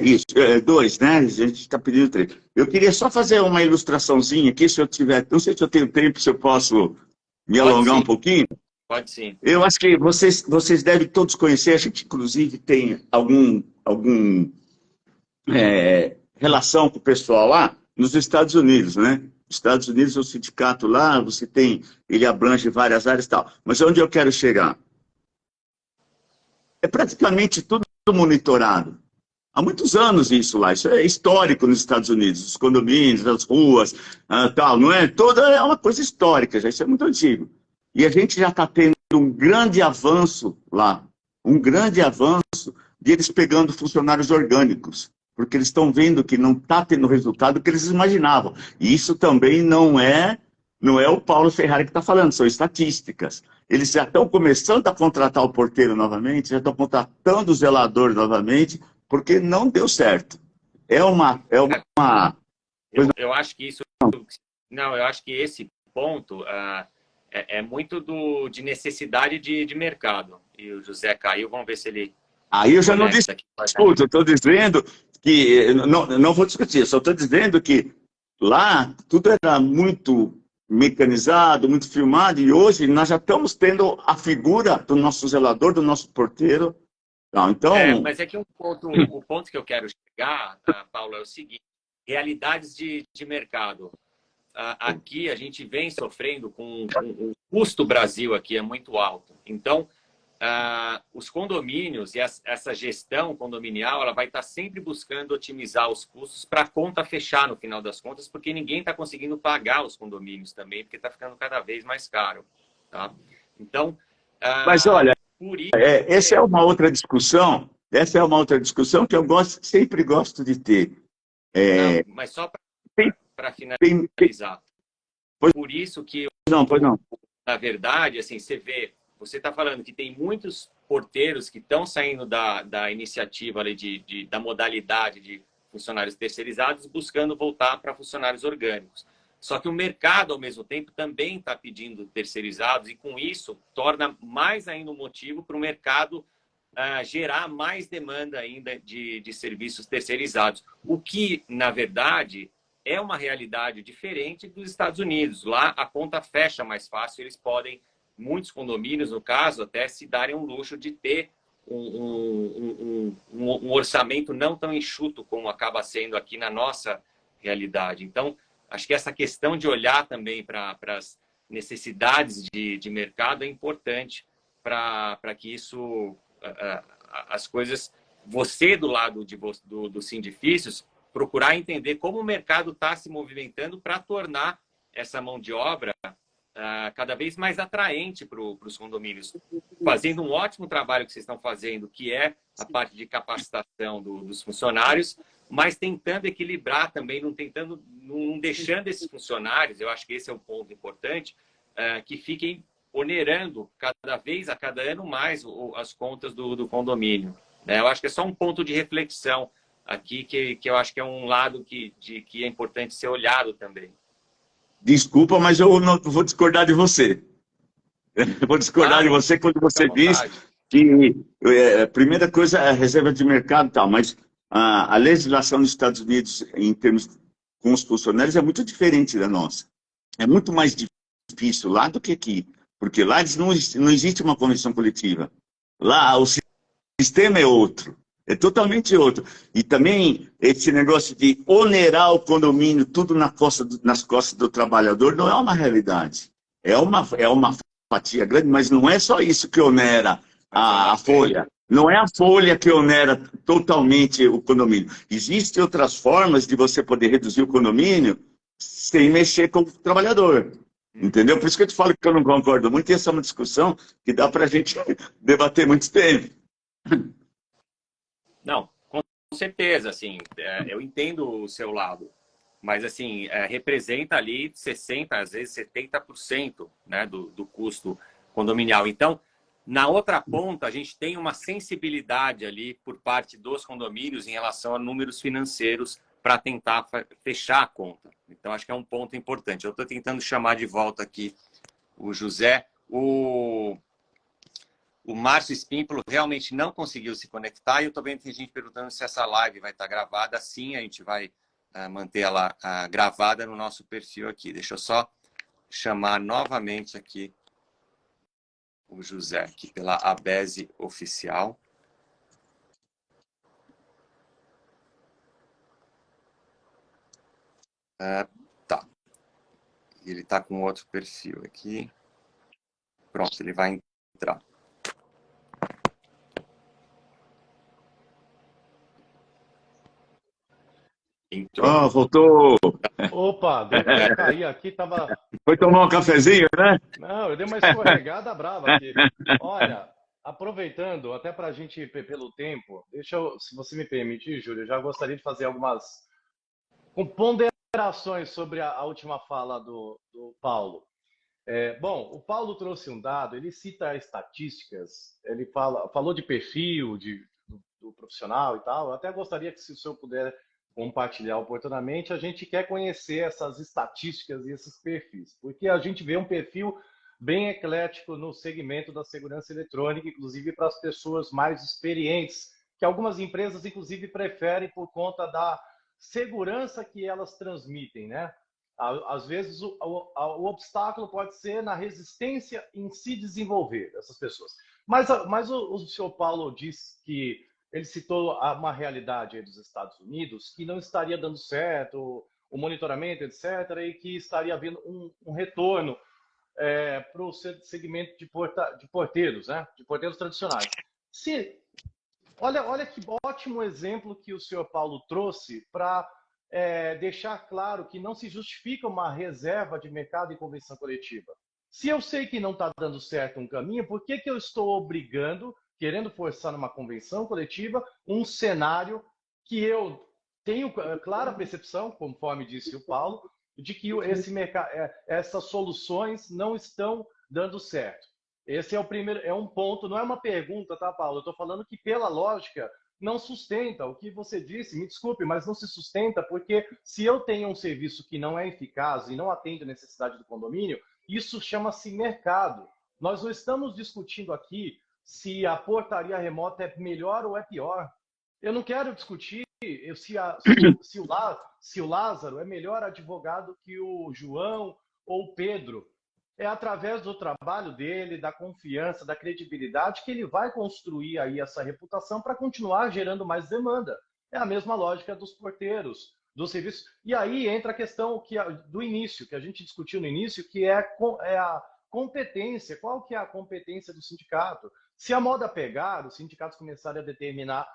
Speaker 3: Isso, 2, né? A gente está pedindo 3. Eu queria só fazer uma ilustraçãozinha aqui, se eu tiver, não sei se eu tenho tempo, se eu posso me alongar um pouquinho.
Speaker 1: Pode sim.
Speaker 3: Eu acho que vocês devem todos conhecer, a gente inclusive tem algum relação com o pessoal lá nos Estados Unidos, né? Nos Estados Unidos, o sindicato lá, ele abrange várias áreas e tal. Mas onde eu quero chegar? É praticamente tudo monitorado. Há muitos anos isso lá, isso é histórico nos Estados Unidos, os condomínios, as ruas, tal, não é? É uma coisa histórica, já, isso é muito antigo. E a gente já está tendo um grande avanço lá, um grande avanço de eles pegando funcionários orgânicos, porque eles estão vendo que não está tendo o resultado que eles imaginavam. E isso também não é o Paulo Ferrari que está falando, são estatísticas. Eles já estão começando a contratar o porteiro novamente, já estão contratando o zelador novamente, porque não deu certo.
Speaker 1: Eu acho que isso... Não, eu acho que esse ponto é muito de necessidade de mercado. E o José caiu, vamos ver se ele...
Speaker 3: Aí eu já não discuto, eu estou dizendo que... Não vou discutir, eu só estou dizendo que lá tudo era muito mecanizado, muito filmado, e hoje nós já estamos tendo a figura do nosso zelador, do nosso porteiro. Então...
Speaker 1: mas é que o ponto que eu quero chegar, Paulo, é o seguinte: realidades de mercado. Aqui a gente vem sofrendo com o custo Brasil aqui é muito alto. Então, os condomínios e essa gestão condominial, ela vai estar sempre buscando otimizar os custos para a conta fechar no final das contas, porque ninguém está conseguindo pagar os condomínios também, porque está ficando cada vez mais caro. Tá? Então,
Speaker 3: mas olha, essa é uma outra discussão que eu sempre gosto de ter.
Speaker 1: Não, mas só para finalizar. Por isso que,
Speaker 3: Pois não.
Speaker 1: na verdade, assim, você está falando que tem muitos porteiros que estão saindo da iniciativa ali da modalidade de funcionários terceirizados, buscando voltar para funcionários orgânicos. Só que o mercado, ao mesmo tempo, também está pedindo terceirizados, e com isso torna mais ainda um motivo para o mercado gerar mais demanda ainda de serviços terceirizados. O que, na verdade, é uma realidade diferente dos Estados Unidos. Lá a conta fecha mais fácil, eles podem, muitos condomínios, no caso, até se darem um luxo de ter um orçamento não tão enxuto como acaba sendo aqui na nossa realidade. Então, acho que essa questão de olhar também para as necessidades de mercado é importante para que isso, as coisas, você do lado do Sindifícios, procurar entender como o mercado está se movimentando para tornar essa mão de obra cada vez mais atraente para os condomínios, fazendo um ótimo trabalho que vocês estão fazendo, que é a parte de capacitação dos funcionários, mas tentando equilibrar também, não deixando esses funcionários, eu acho que esse é um ponto importante, que fiquem onerando a cada ano mais as contas do condomínio. Eu acho que é só um ponto de reflexão aqui, que eu acho que é um lado que é importante ser olhado também.
Speaker 3: Desculpa, mas eu não vou discordar de você. Eu vou discordar de você quando você diz que a primeira coisa é a reserva de mercado e tal, mas a legislação nos Estados Unidos, em termos com os funcionários, é muito diferente da nossa. É muito mais difícil lá do que aqui, porque lá não existe uma convenção coletiva. Lá o sistema é outro. É totalmente outro. E também esse negócio de onerar o condomínio, tudo nas costas do trabalhador, não é uma realidade. É uma fatia grande, mas não é só isso que onera a folha. Não é a folha que onera totalmente o condomínio. Existem outras formas de você poder reduzir o condomínio sem mexer com o trabalhor. Entendeu? Por isso que eu te falo que eu não concordo muito, e essa é uma discussão que dá para a gente debater muito tempo.
Speaker 1: Não, com certeza, assim, eu entendo o seu lado, mas assim, representa ali 60%, às vezes 70%, né, do custo condominial. Então, na outra ponta, a gente tem uma sensibilidade ali por parte dos condomínios em relação a números financeiros para tentar fechar a conta. Então, acho que é um ponto importante. Eu estou tentando chamar de volta aqui o José. O Márcio Espímpolo realmente não conseguiu se conectar, e eu estou vendo que tem gente perguntando se essa live vai estar gravada. Sim, a gente vai manter ela gravada no nosso perfil aqui. Deixa eu só chamar novamente aqui o José, aqui pela Abese Oficial. Tá. Ele está com outro perfil aqui. Pronto, ele vai entrar.
Speaker 3: Entrou. Voltou.
Speaker 2: Opa, deu para cair aqui, tava...
Speaker 3: Foi tomar um cafezinho, né?
Speaker 2: Não, eu dei uma escorregada brava aqui. Olha, aproveitando, até para a gente ir pelo tempo, se você me permitir, Júlio, eu já gostaria de fazer algumas ponderações sobre a última fala do Paulo. Bom, o Paulo trouxe um dado, ele cita estatísticas, ele falou de perfil do profissional e tal. Eu até gostaria que, se o senhor puder compartilhar oportunamente, a gente quer conhecer essas estatísticas e esses perfis, porque a gente vê um perfil bem eclético no segmento da segurança eletrônica, inclusive para as pessoas mais experientes, que algumas empresas, inclusive, preferem por conta da segurança que elas transmitem, né? Às vezes, o obstáculo pode ser na resistência em se desenvolver essas pessoas. Mas o senhor Paulo disse que ele citou uma realidade dos Estados Unidos que não estaria dando certo, o monitoramento, etc., e que estaria havendo um retorno para o segmento de porteiros, né? De porteiros tradicionais. Olha que ótimo exemplo que o senhor Paulo trouxe para deixar claro que não se justifica uma reserva de mercado em convenção coletiva. Se eu sei que não está dando certo um caminho, por que eu estou obrigando, querendo forçar numa convenção coletiva, um cenário que eu tenho clara percepção, conforme disse o Paulo, de que essas soluções não estão dando certo. Esse é o primeiro, é um ponto, não é uma pergunta, tá, Paulo? Eu estou falando que, pela lógica, não sustenta. O que você disse, me desculpe, mas não se sustenta, porque se eu tenho um serviço que não é eficaz e não atende a necessidade do condomínio, isso chama-se mercado. Nós não estamos discutindo aqui se a portaria remota é melhor ou é pior. Eu não quero discutir se o Lázaro é melhor advogado que o João ou o Pedro. É através do trabalho dele, da confiança, da credibilidade, que ele vai construir aí essa reputação para continuar gerando mais demanda. É a mesma lógica dos porteiros, do serviço. E aí entra a questão do início, que a gente discutiu no início, que é a competência. Qual que é a competência do sindicato? Se a moda pegar, os sindicatos começarem a determinar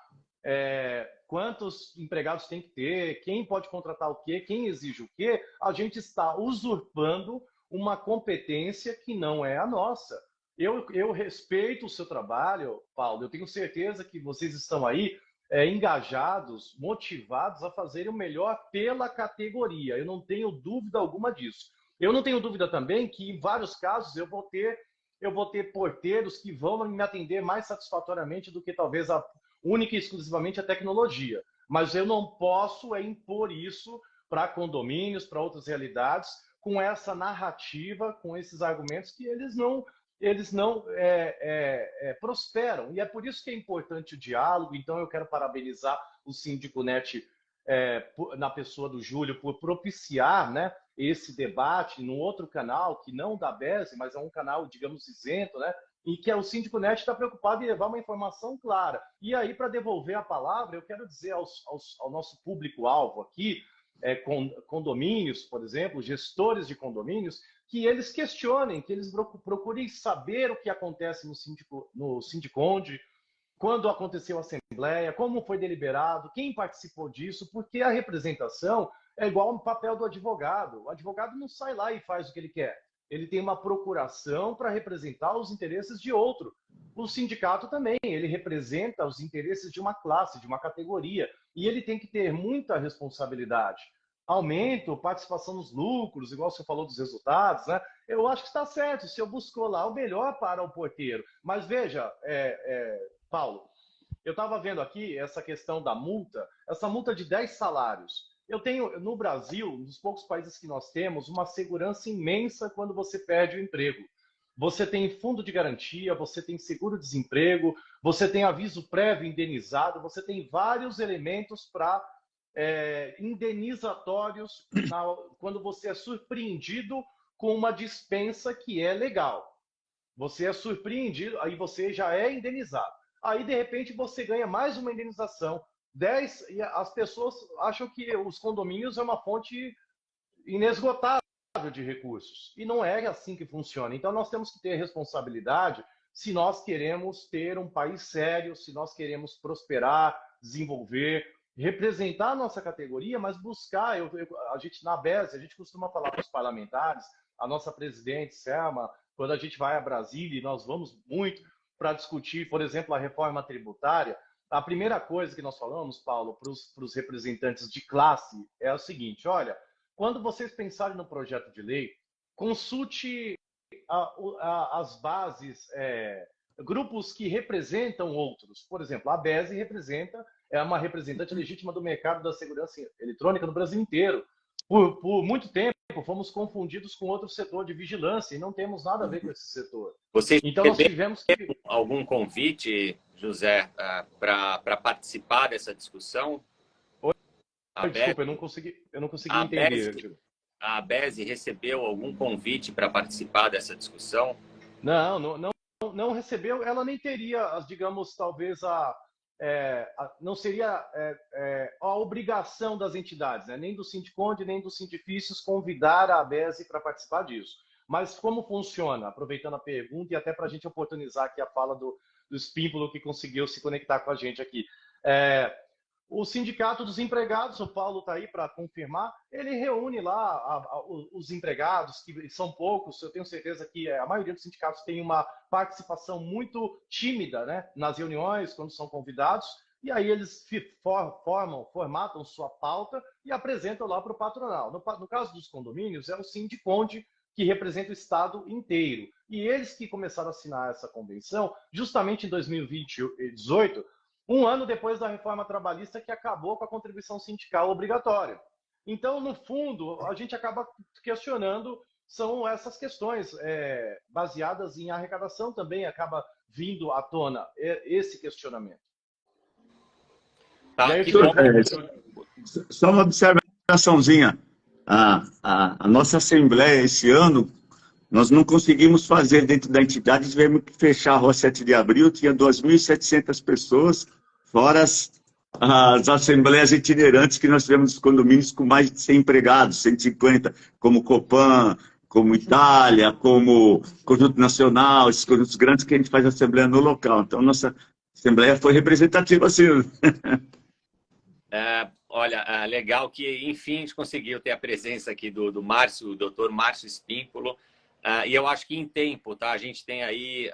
Speaker 2: quantos empregados tem que ter, quem pode contratar o quê, quem exige o quê, a gente está usurpando uma competência que não é a nossa. Eu respeito o seu trabalho, Paulo, eu tenho certeza que vocês estão aí engajados, motivados a fazerem o melhor pela categoria, eu não tenho dúvida alguma disso. Eu não tenho dúvida também que, em vários casos, eu vou ter porteiros que vão me atender mais satisfatoriamente do que talvez única e exclusivamente a tecnologia. Mas eu não posso impor isso para condomínios, para outras realidades, com essa narrativa, com esses argumentos que eles não prosperam. E é por isso que é importante o diálogo. Então, eu quero parabenizar o Síndico Net, na pessoa do Júlio, por propiciar, né, esse debate num outro canal, que não da BESE, mas é um canal, digamos, isento, né, e que o Síndico Net está preocupado em levar uma informação clara. E aí, para devolver a palavra, eu quero dizer ao nosso público-alvo aqui, condomínios, por exemplo, gestores de condomínios, que eles questionem, que eles procurem saber o que acontece no Sindiconde, quando aconteceu a assembleia, como foi deliberado, quem participou disso, porque a representação é igual ao papel do advogado. O advogado não sai lá e faz o que ele quer. Ele tem uma procuração para representar os interesses de outro. O sindicato também, ele representa os interesses de uma classe, de uma categoria, e ele tem que ter muita responsabilidade. Aumento, participação nos lucros, igual você falou dos resultados, né? Eu acho que está certo, se eu buscou lá o melhor para o porteiro. Mas veja, Paulo, eu estava vendo aqui essa questão da multa, essa multa de 10 salários. Eu tenho, no Brasil, um dos poucos países que nós temos, uma segurança imensa quando você perde o emprego. Você tem fundo de garantia, você tem seguro-desemprego, você tem aviso prévio indenizado, você tem vários elementos para indenizatórios quando você é surpreendido com uma dispensa que é legal. Você é surpreendido, aí você já é indenizado. Aí, de repente, você ganha mais uma indenização. 10, e as pessoas acham que os condomínios é uma fonte inesgotável de recursos. E não é assim que funciona. Então, nós temos que ter responsabilidade se nós queremos ter um país sério, se nós queremos prosperar, desenvolver, representar a nossa categoria, mas buscar, a gente na BESE, a gente costuma falar para os parlamentares, a nossa presidente, Selma, quando a gente vai a Brasília, e nós vamos muito para discutir, por exemplo, a reforma tributária, a primeira coisa que nós falamos, Paulo, para os representantes de classe é o seguinte: olha, quando vocês pensarem no projeto de lei, consulte as bases, grupos que representam outros. Por exemplo, a BESE é uma representante legítima do mercado da segurança eletrônica no Brasil inteiro. Por muito tempo, fomos confundidos com outro setor de vigilância e não temos nada a ver com esse setor. Então, nós tivemos que...
Speaker 1: algum convite, José, para participar dessa discussão?
Speaker 2: Desculpa, eu não consegui entender.
Speaker 1: A BESE recebeu algum convite para participar dessa discussão?
Speaker 2: Não recebeu. Ela nem teria, digamos, talvez não seria a obrigação das entidades, né? Nem do Sindiconde, nem dos Sindifícios, convidar a BESE para participar disso. Mas como funciona? Aproveitando a pergunta e até para a gente oportunizar aqui a fala do Espímpolo, que conseguiu se conectar com a gente aqui. O Sindicato dos Empregados, o Paulo está aí para confirmar, ele reúne lá os empregados, que são poucos. Eu tenho certeza que a maioria dos sindicatos tem uma participação muito tímida, né, nas reuniões, quando são convidados, e aí eles formatam sua pauta e apresentam lá para o patronal. No caso dos condomínios, é o Sindiconde, que representa o estado inteiro. E eles que começaram a assinar essa convenção justamente em 2018, um ano depois da reforma trabalhista que acabou com a contribuição sindical obrigatória. Então, no fundo, a gente acaba questionando, são essas questões baseadas em arrecadação também, acaba vindo à tona esse questionamento.
Speaker 1: Tá,
Speaker 2: aí,
Speaker 3: só uma observaçãozinha. A nossa Assembleia, esse ano, nós não conseguimos fazer dentro da entidade, tivemos que fechar a Rua 7 de Abril, tinha 2.700 pessoas, fora as assembleias itinerantes que nós tivemos nos condomínios com mais de 100 empregados, 150, como Copan, como Itália, como Conjunto Nacional, esses conjuntos grandes que a gente faz assembleia no local. Então, nossa assembleia foi representativa, assim.
Speaker 1: Olha, legal que, enfim, a gente conseguiu ter a presença aqui do Márcio, o doutor Márcio Espímpolo, e eu acho que em tempo, tá? A gente tem aí,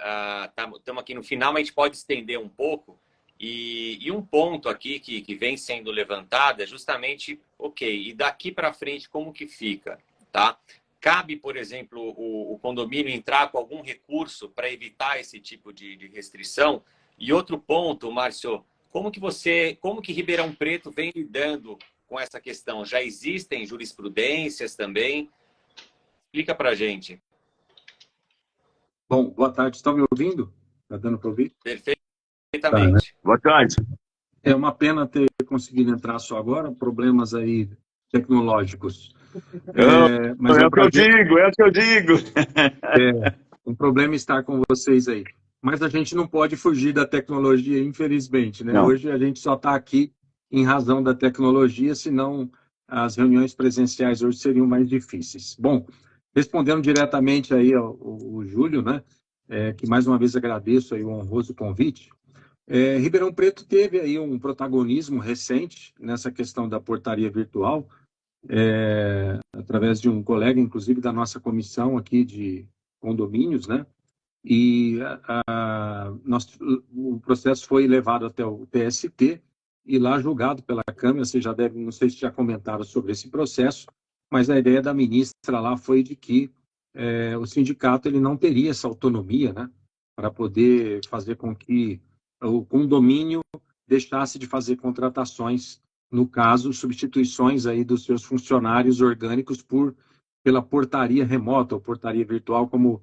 Speaker 1: estamos aqui no final, mas a gente pode estender um pouco, e um ponto aqui que vem sendo levantado é justamente, ok, e daqui para frente como que fica, tá? Cabe, por exemplo, o condomínio entrar com algum recurso para evitar esse tipo de restrição? E outro ponto, Márcio, como que Ribeirão Preto vem lidando com essa questão? Já existem jurisprudências também? Explica para a gente.
Speaker 4: Bom, boa tarde. Estão me ouvindo? Está dando para ouvir?
Speaker 1: Perfeitamente.
Speaker 3: Boa tarde.
Speaker 4: É uma pena ter conseguido entrar só agora, problemas aí tecnológicos.
Speaker 3: Mas é o que eu digo, é o que eu digo.
Speaker 4: Um problema estar com vocês aí. Mas a gente não pode fugir da tecnologia, infelizmente, né? Hoje a gente só está aqui em razão da tecnologia, senão as reuniões presenciais hoje seriam mais difíceis. Bom, respondendo diretamente aí ao Júlio, né? Que mais uma vez agradeço aí o honroso convite. Ribeirão Preto teve aí um protagonismo recente nessa questão da portaria virtual, através de um colega, inclusive, da nossa comissão aqui de condomínios, né? E o processo foi levado até o TST e lá julgado pela Câmara. Você já deve, não sei se já comentaram sobre esse processo, mas a ideia da ministra lá foi de que o sindicato ele não teria essa autonomia, né, para poder fazer com que o condomínio deixasse de fazer contratações, no caso, substituições aí dos seus funcionários orgânicos pela portaria remota ou portaria virtual, como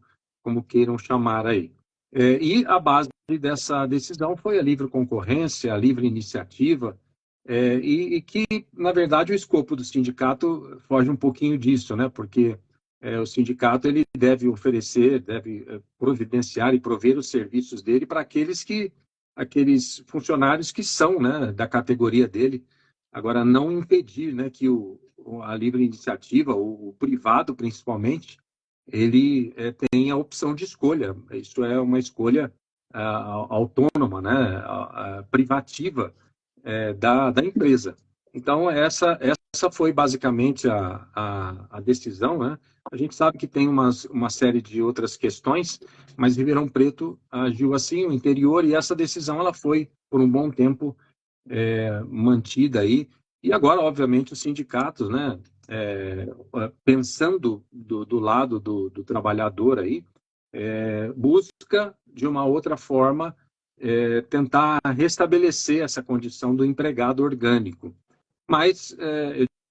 Speaker 4: queiram chamar aí. E a base dessa decisão foi a livre concorrência, a livre iniciativa, e que, na verdade, o escopo do sindicato foge um pouquinho disso, né? Porque o sindicato ele deve oferecer, deve providenciar e prover os serviços dele para aqueles funcionários que são, né, da categoria dele. Agora, não impedir, né, que a livre iniciativa, o privado principalmente, ele tem a opção de escolha. Isso é uma escolha autônoma, né, privativa da empresa. Então, essa foi basicamente a decisão, né? A gente sabe que tem uma série de outras questões, mas Ribeirão Preto agiu assim, o interior, e essa decisão ela foi, por um bom tempo, mantida aí. E agora, obviamente, os sindicatos, né, pensando do lado do trabalhador aí, busca, de uma outra forma, tentar restabelecer essa condição do empregado orgânico. Mas,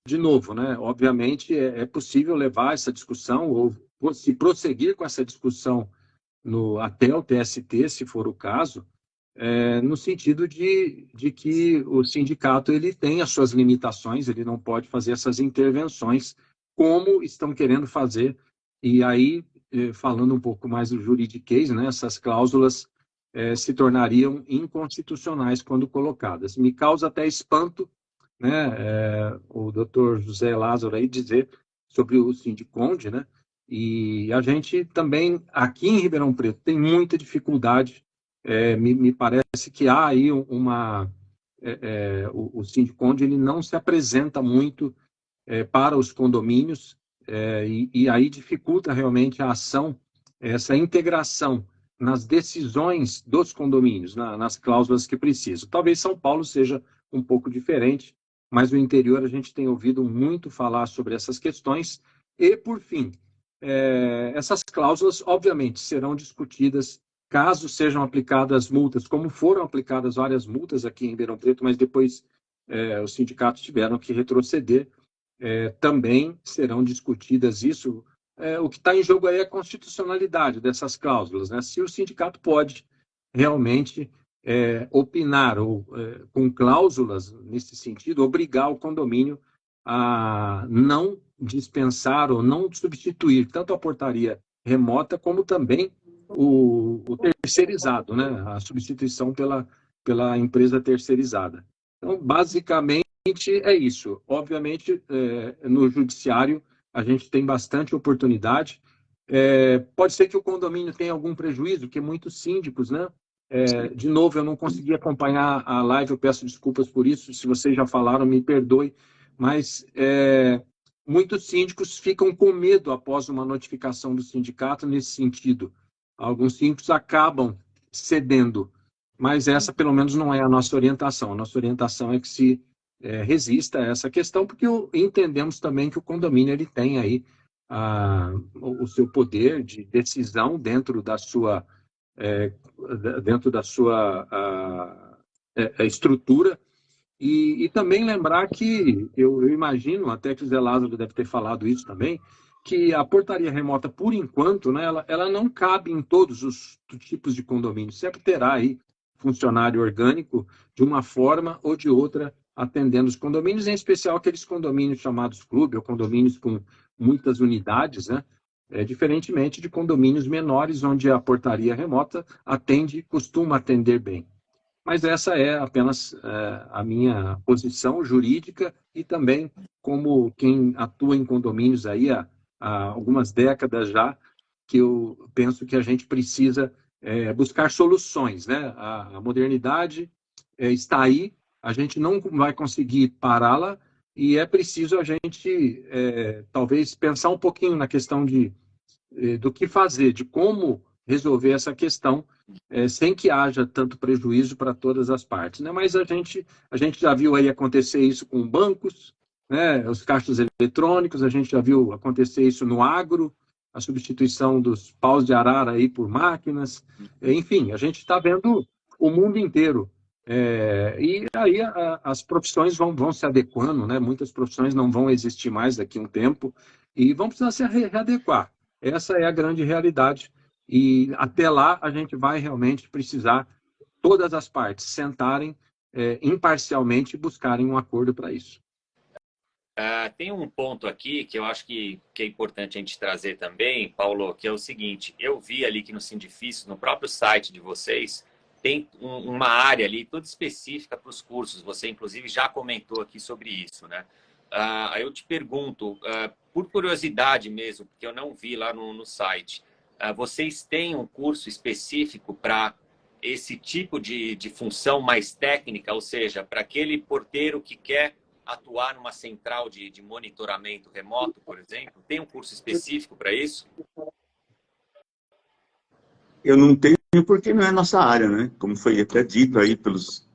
Speaker 4: de novo, né, obviamente, é possível levar essa discussão ou se prosseguir com essa discussão até o TST, se for o caso, no sentido de que o sindicato ele tem as suas limitações, ele não pode fazer essas intervenções como estão querendo fazer. E aí, falando um pouco mais do juridiquês, né, essas cláusulas se tornariam inconstitucionais quando colocadas. Me causa até espanto, né, o doutor José Lázaro aí dizer sobre o Sindiconde, né, e a gente também, aqui em Ribeirão Preto, tem muita dificuldade. Me parece que há aí o Sindiconde ele não se apresenta muito para os condomínios, e aí dificulta realmente a ação, essa integração nas decisões dos condomínios, nas cláusulas que precisam. Talvez São Paulo seja um pouco diferente, mas no interior a gente tem ouvido muito falar sobre essas questões. E, por fim, essas cláusulas, obviamente, serão discutidas caso sejam aplicadas multas, como foram aplicadas várias multas aqui em Ribeirão Preto, mas depois os sindicatos tiveram que retroceder. Também serão discutidas isso. O que está em jogo aí é a constitucionalidade dessas cláusulas, né? Se o sindicato pode realmente opinar ou, com cláusulas nesse sentido, obrigar o condomínio a não dispensar ou não substituir tanto a portaria remota como também o terceirizado, né? A substituição pela empresa terceirizada. Então, basicamente, é isso. Obviamente, no judiciário, a gente tem bastante oportunidade. Pode ser que o condomínio tenha algum prejuízo, porque muitos síndicos, né? De novo, eu não consegui acompanhar a live, eu peço desculpas por isso. Se vocês já falaram, me perdoe. Mas muitos síndicos ficam com medo após uma notificação do sindicato nesse sentido. Alguns síndicos acabam cedendo, mas essa, pelo menos, não é a nossa orientação. A nossa orientação é que se resista a essa questão, porque entendemos também que o condomínio ele tem aí o seu poder de decisão dentro da sua estrutura. E também lembrar que, eu imagino, até que o Zé Lázaro deve ter falado isso também, que a portaria remota, por enquanto, né, ela não cabe em todos os tipos de condomínio. Sempre terá aí funcionário orgânico de uma forma ou de outra atendendo os condomínios, em especial aqueles condomínios chamados clube ou condomínios com muitas unidades, né? Diferentemente de condomínios menores, onde a portaria remota costuma atender bem. Mas essa é apenas a minha posição jurídica e também como quem atua em condomínios aí há algumas décadas já, que eu penso que a gente precisa buscar soluções, né? A modernidade está aí, a gente não vai conseguir pará-la e é preciso a gente talvez pensar um pouquinho na questão do que fazer, de como resolver essa questão sem que haja tanto prejuízo para todas as partes, né? Mas a gente já viu aí acontecer isso com bancos, né? Os caixas eletrônicos, a gente já viu acontecer isso no agro, a substituição dos paus de arara aí por máquinas, enfim, a gente está vendo o mundo inteiro. E aí as profissões vão se adequando, né? Muitas profissões não vão existir mais daqui a um tempo e vão precisar se readequar. Essa é a grande realidade. E até lá a gente vai realmente precisar todas as partes sentarem imparcialmente e buscarem um acordo para isso.
Speaker 1: Tem um ponto aqui que eu acho que é importante a gente trazer também, Paulo, que é o seguinte: eu vi ali que no Sindifício, no próprio site de vocês, tem uma área ali toda específica para os cursos. Você, inclusive, já comentou aqui sobre isso, né? Aí eu te pergunto, por curiosidade mesmo, porque eu não vi lá no site, vocês têm um curso específico para esse tipo de função mais técnica, ou seja, para aquele porteiro que quer atuar numa central de monitoramento remoto, por exemplo? Tem um curso específico para isso?
Speaker 3: Eu não tenho porque não é a nossa área, né? Como foi até dito aí pelos...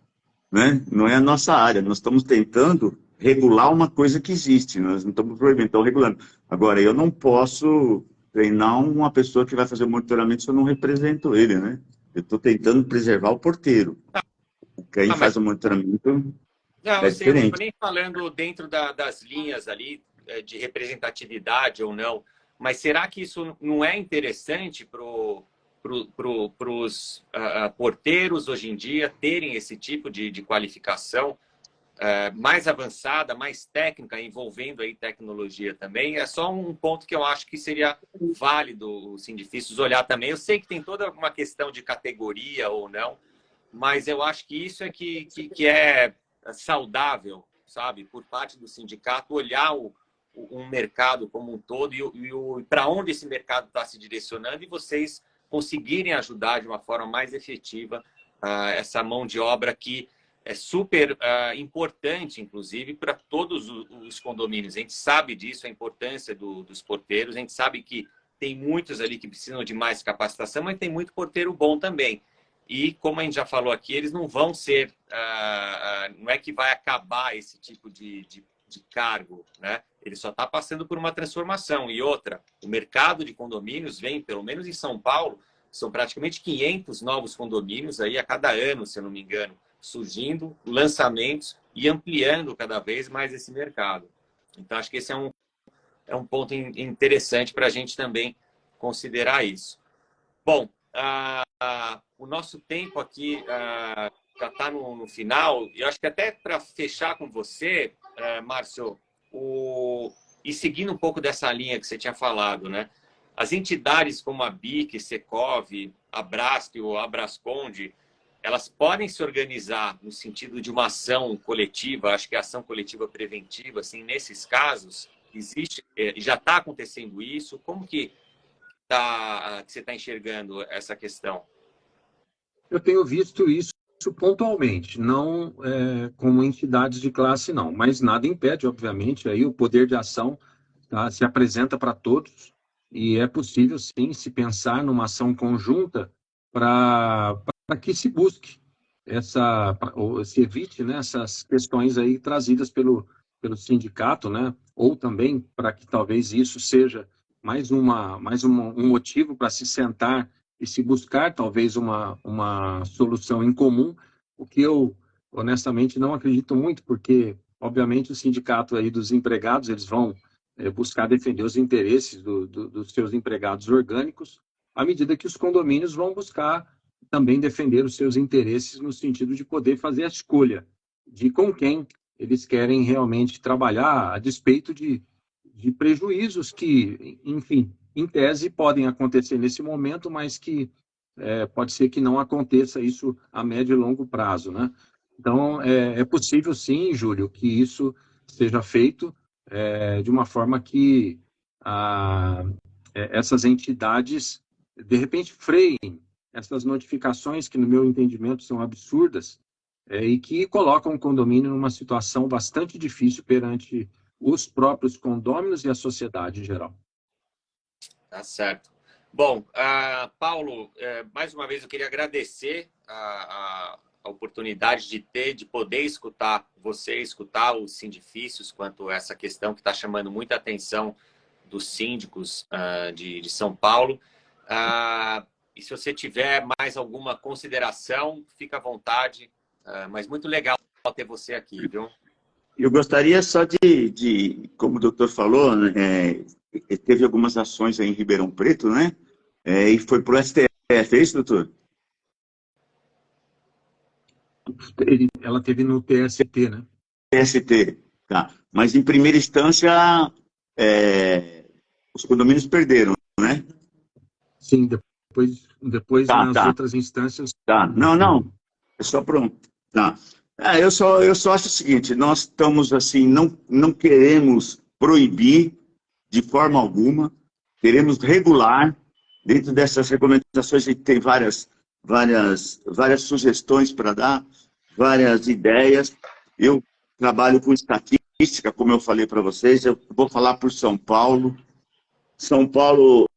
Speaker 3: né? Não é a nossa área. Nós estamos tentando regular uma coisa que existe. Nós não estamos proibindo, estamos regulando. Agora, eu não posso treinar uma pessoa que vai fazer o monitoramento se eu não represento ele, né? Eu estou tentando preservar o porteiro. Quem faz o monitoramento
Speaker 1: não,
Speaker 3: é
Speaker 1: eu sei, eu não
Speaker 3: diferente.
Speaker 1: estou nem falando dentro das linhas ali de representatividade ou não, mas será que isso não é interessante para os porteiros hoje em dia terem esse tipo de qualificação mais avançada, mais técnica, envolvendo aí tecnologia também? É só um ponto que eu acho que seria válido, sim, difícil olhar também. Eu sei que tem toda uma questão de categoria ou não, mas eu acho que isso é que é saudável, sabe, por parte do sindicato, olhar um mercado como um todo e para onde esse mercado está se direcionando, e vocês conseguirem ajudar de uma forma mais efetiva essa mão de obra que é super importante, inclusive, para todos os condomínios. A gente sabe disso, a importância dos porteiros, a gente sabe que tem muitos ali que precisam de mais capacitação, mas tem muito porteiro bom também. E, como a gente já falou aqui, eles não vão ser... não é que vai acabar esse tipo de cargo, né? Ele só está passando por uma transformação. E outra, o mercado de condomínios vem, pelo menos em São Paulo, são praticamente 500 novos condomínios aí a cada ano, se eu não me engano, surgindo, lançamentos e ampliando cada vez mais esse mercado. Então, acho que esse é um ponto interessante para a gente também considerar isso. Bom, o nosso tempo aqui já está no final, e eu acho que até para fechar com você, Márcio, e seguindo um pouco dessa linha que você tinha falado, né? As entidades como a BIC, Secov, a Braskem, a Brasconde, elas podem se organizar no sentido de uma ação coletiva, acho que é ação coletiva preventiva, assim, nesses casos, existe, já está acontecendo isso? Como que você está enxergando essa questão?
Speaker 4: Eu tenho visto isso pontualmente, não como entidades de classe, não, mas nada impede, obviamente, aí o poder de ação se apresenta para todos e é possível, sim, se pensar numa ação conjunta para que se busque ou se evite, né, essas questões aí trazidas pelo sindicato, né, ou também para que talvez isso seja mais um motivo para se sentar e se buscar talvez uma solução em comum, o que eu honestamente não acredito muito, porque obviamente o sindicato aí dos empregados, eles vão buscar defender os interesses dos seus empregados orgânicos, à medida que os condomínios vão buscar também defender os seus interesses no sentido de poder fazer a escolha de com quem eles querem realmente trabalhar, a despeito de prejuízos que, enfim, em tese podem acontecer nesse momento, mas que pode ser que não aconteça isso a médio e longo prazo, né? Então, é possível sim, Júlio, que isso seja feito de uma forma que essas entidades, de repente, freiem essas notificações que, no meu entendimento, são absurdas e que colocam o condomínio numa situação bastante difícil perante os próprios condôminos e a sociedade em geral.
Speaker 1: Tá certo. Bom, Paulo, mais uma vez eu queria agradecer a oportunidade de poder escutar você, escutar os sindifícios quanto a essa questão que está chamando muita atenção dos síndicos de São Paulo. E se você tiver mais alguma consideração, fica à vontade. Mas muito legal ter você aqui, viu?
Speaker 3: Eu gostaria só como o doutor falou, né, teve algumas ações aí em Ribeirão Preto, né? E foi para o STF, é isso, doutor?
Speaker 4: Ela teve no TST, né?
Speaker 3: TST, tá. Mas em primeira instância, os condomínios perderam, né?
Speaker 4: Sim, depois nas outras instâncias...
Speaker 3: Tá, não, é só pronto. Tá. Eu só acho o seguinte, nós estamos assim, não queremos proibir de forma alguma, queremos regular. Dentro dessas recomendações a gente tem várias sugestões para dar, várias ideias. Eu trabalho com estatística, como eu falei para vocês, eu vou falar por São Paulo. São Paulo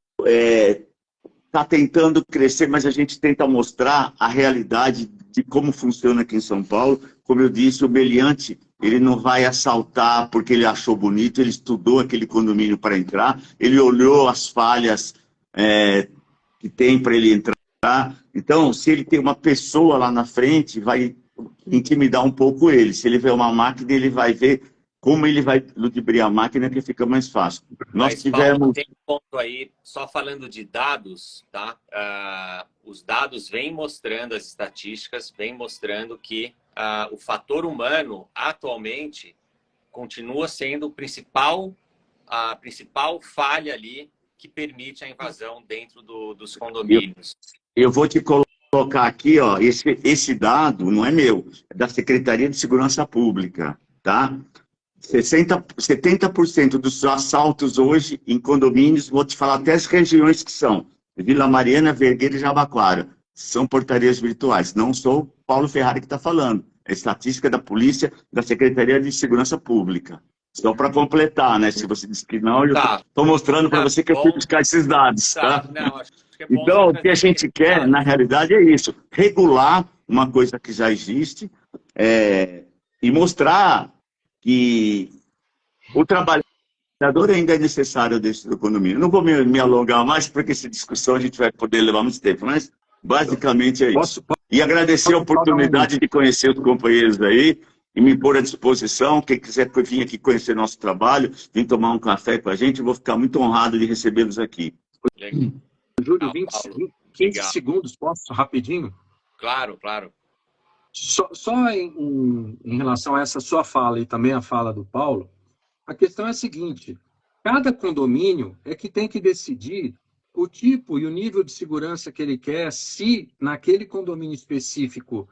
Speaker 3: está tentando crescer, mas a gente tenta mostrar a realidade de como funciona aqui em São Paulo. Como eu disse, o meliante, ele não vai assaltar porque ele achou bonito, ele estudou aquele condomínio para entrar, ele olhou as falhas que tem para ele entrar. Então, se ele tem uma pessoa lá na frente, vai intimidar um pouco ele. Se ele vê uma máquina, ele vai ver como ele vai ludibriar a máquina, que fica mais fácil.
Speaker 1: Mas, Paulo, tem um ponto aí, só falando de dados, tá? Os dados vêm mostrando, as estatísticas vêm mostrando que o fator humano, atualmente, continua sendo a principal falha ali que permite a invasão dentro dos condomínios.
Speaker 3: Eu vou te colocar aqui, ó, esse dado não é meu, é da Secretaria de Segurança Pública, tá? 70% dos assaltos hoje em condomínios, vou te falar até as regiões que são, Vila Mariana, Vergueiro e Jabaquara, são portarias virtuais. Não sou Paulo Ferrari que está falando, é estatística da polícia, da Secretaria de Segurança Pública, Só para completar, né? Se você disse que não, eu
Speaker 1: Tá.
Speaker 3: estou mostrando para
Speaker 1: Não,
Speaker 3: você que eu
Speaker 1: bom.
Speaker 3: fui buscar esses dados,
Speaker 1: Tá,
Speaker 3: tá?
Speaker 1: não, acho que é bom
Speaker 3: Então,
Speaker 1: você
Speaker 3: o que a
Speaker 1: trazer
Speaker 3: gente quer,
Speaker 1: dados.
Speaker 3: na realidade, é isso: regular uma coisa que já existe, e mostrar que o trabalhador ainda é necessário dentro da economia. Eu não vou me alongar mais, porque essa discussão a gente vai poder levar muito tempo, mas basicamente é isso. E agradecer a oportunidade de conhecer os companheiros aí e me pôr à disposição. Quem quiser vir aqui conhecer nosso trabalho, vir tomar um café com a gente, eu vou ficar muito honrado de recebê-los aqui.
Speaker 1: Legal,
Speaker 4: Júlio,
Speaker 1: Paulo.
Speaker 4: 15
Speaker 1: Obrigado.
Speaker 4: segundos, posso? Rapidinho?
Speaker 1: Claro, claro.
Speaker 4: Só em relação a essa sua fala e também a fala do Paulo, a questão é a seguinte: cada condomínio é que tem que decidir o tipo e o nível de segurança que ele quer, se naquele condomínio específico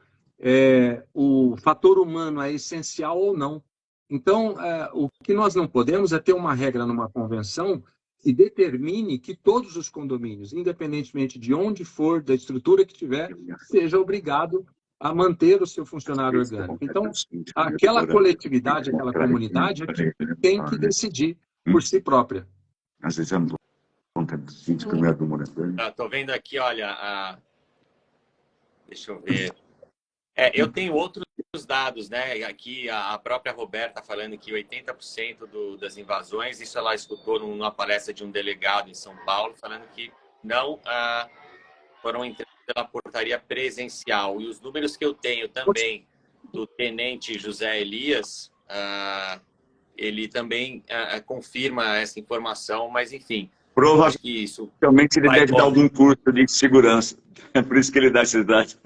Speaker 4: o fator humano é essencial ou não. Então, o que nós não podemos é ter uma regra numa convenção que determine que todos os condomínios, independentemente de onde for, da estrutura que tiver, seja obrigado a manter o seu funcionário orgânico. Então, aquela coletividade, aquela comunidade é que tem que decidir por si própria.
Speaker 3: Às vezes é uma conta de 20 km do morador.
Speaker 1: Estou vendo aqui, olha, deixa eu ver. Eu tenho outros dados, né? Aqui a própria Roberta falando que 80% das invasões, isso ela escutou numa palestra de um delegado em São Paulo, falando que não foram entradas pela portaria presencial. E os números que eu tenho também do tenente José Elias, ele também confirma essa informação, mas enfim.
Speaker 3: Provavelmente ele deve dar algum curso de segurança. É por isso que ele dá esses dados.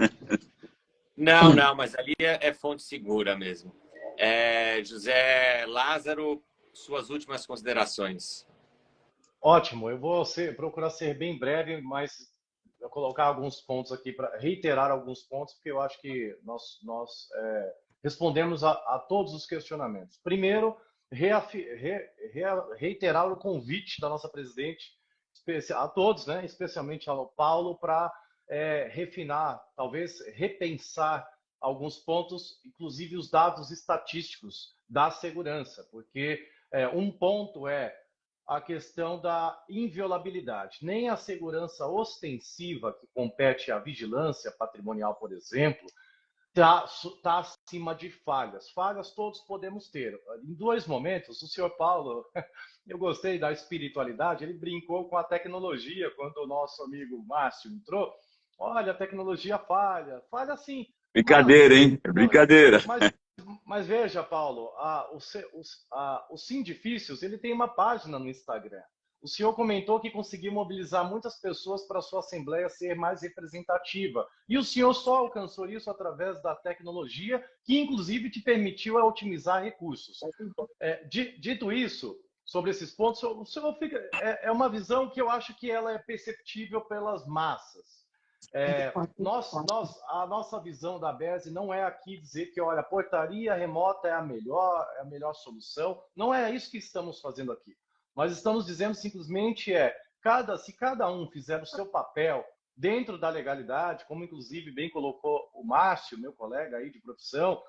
Speaker 1: Não, mas ali é fonte segura mesmo. José Lázaro, suas últimas considerações.
Speaker 2: Ótimo, eu vou procurar ser bem breve, mas eu colocar alguns pontos aqui para reiterar alguns pontos, porque eu acho que nós respondemos a todos os questionamentos. Primeiro, reiterar o convite da nossa presidente a todos, né, especialmente ao Paulo, para refinar, talvez repensar alguns pontos, inclusive os dados estatísticos da segurança, porque um ponto é a questão da inviolabilidade. Nem a segurança ostensiva, que compete à vigilância patrimonial, por exemplo, está acima de falhas. Falhas todos podemos ter. Em dois momentos, o senhor Paulo, eu gostei da espiritualidade, ele brincou com a tecnologia quando o nosso amigo Márcio entrou. Olha, a tecnologia falha sim.
Speaker 3: Brincadeira, hein? É brincadeira.
Speaker 2: Mas veja, Paulo, o Sindifícios, ele tem uma página no Instagram. O senhor comentou que conseguiu mobilizar muitas pessoas para a sua assembleia ser mais representativa. E o senhor só alcançou isso através da tecnologia, que inclusive te permitiu otimizar recursos. Dito isso, sobre esses pontos, o senhor fica, é uma visão que eu acho que ela é perceptível pelas massas. A nossa visão da BESE não é aqui dizer que, olha, a portaria remota é a melhor solução. Não é isso que estamos fazendo aqui. Nós estamos dizendo simplesmente se cada um fizer o seu papel dentro da legalidade, como inclusive bem colocou o Márcio, meu colega aí de profissão,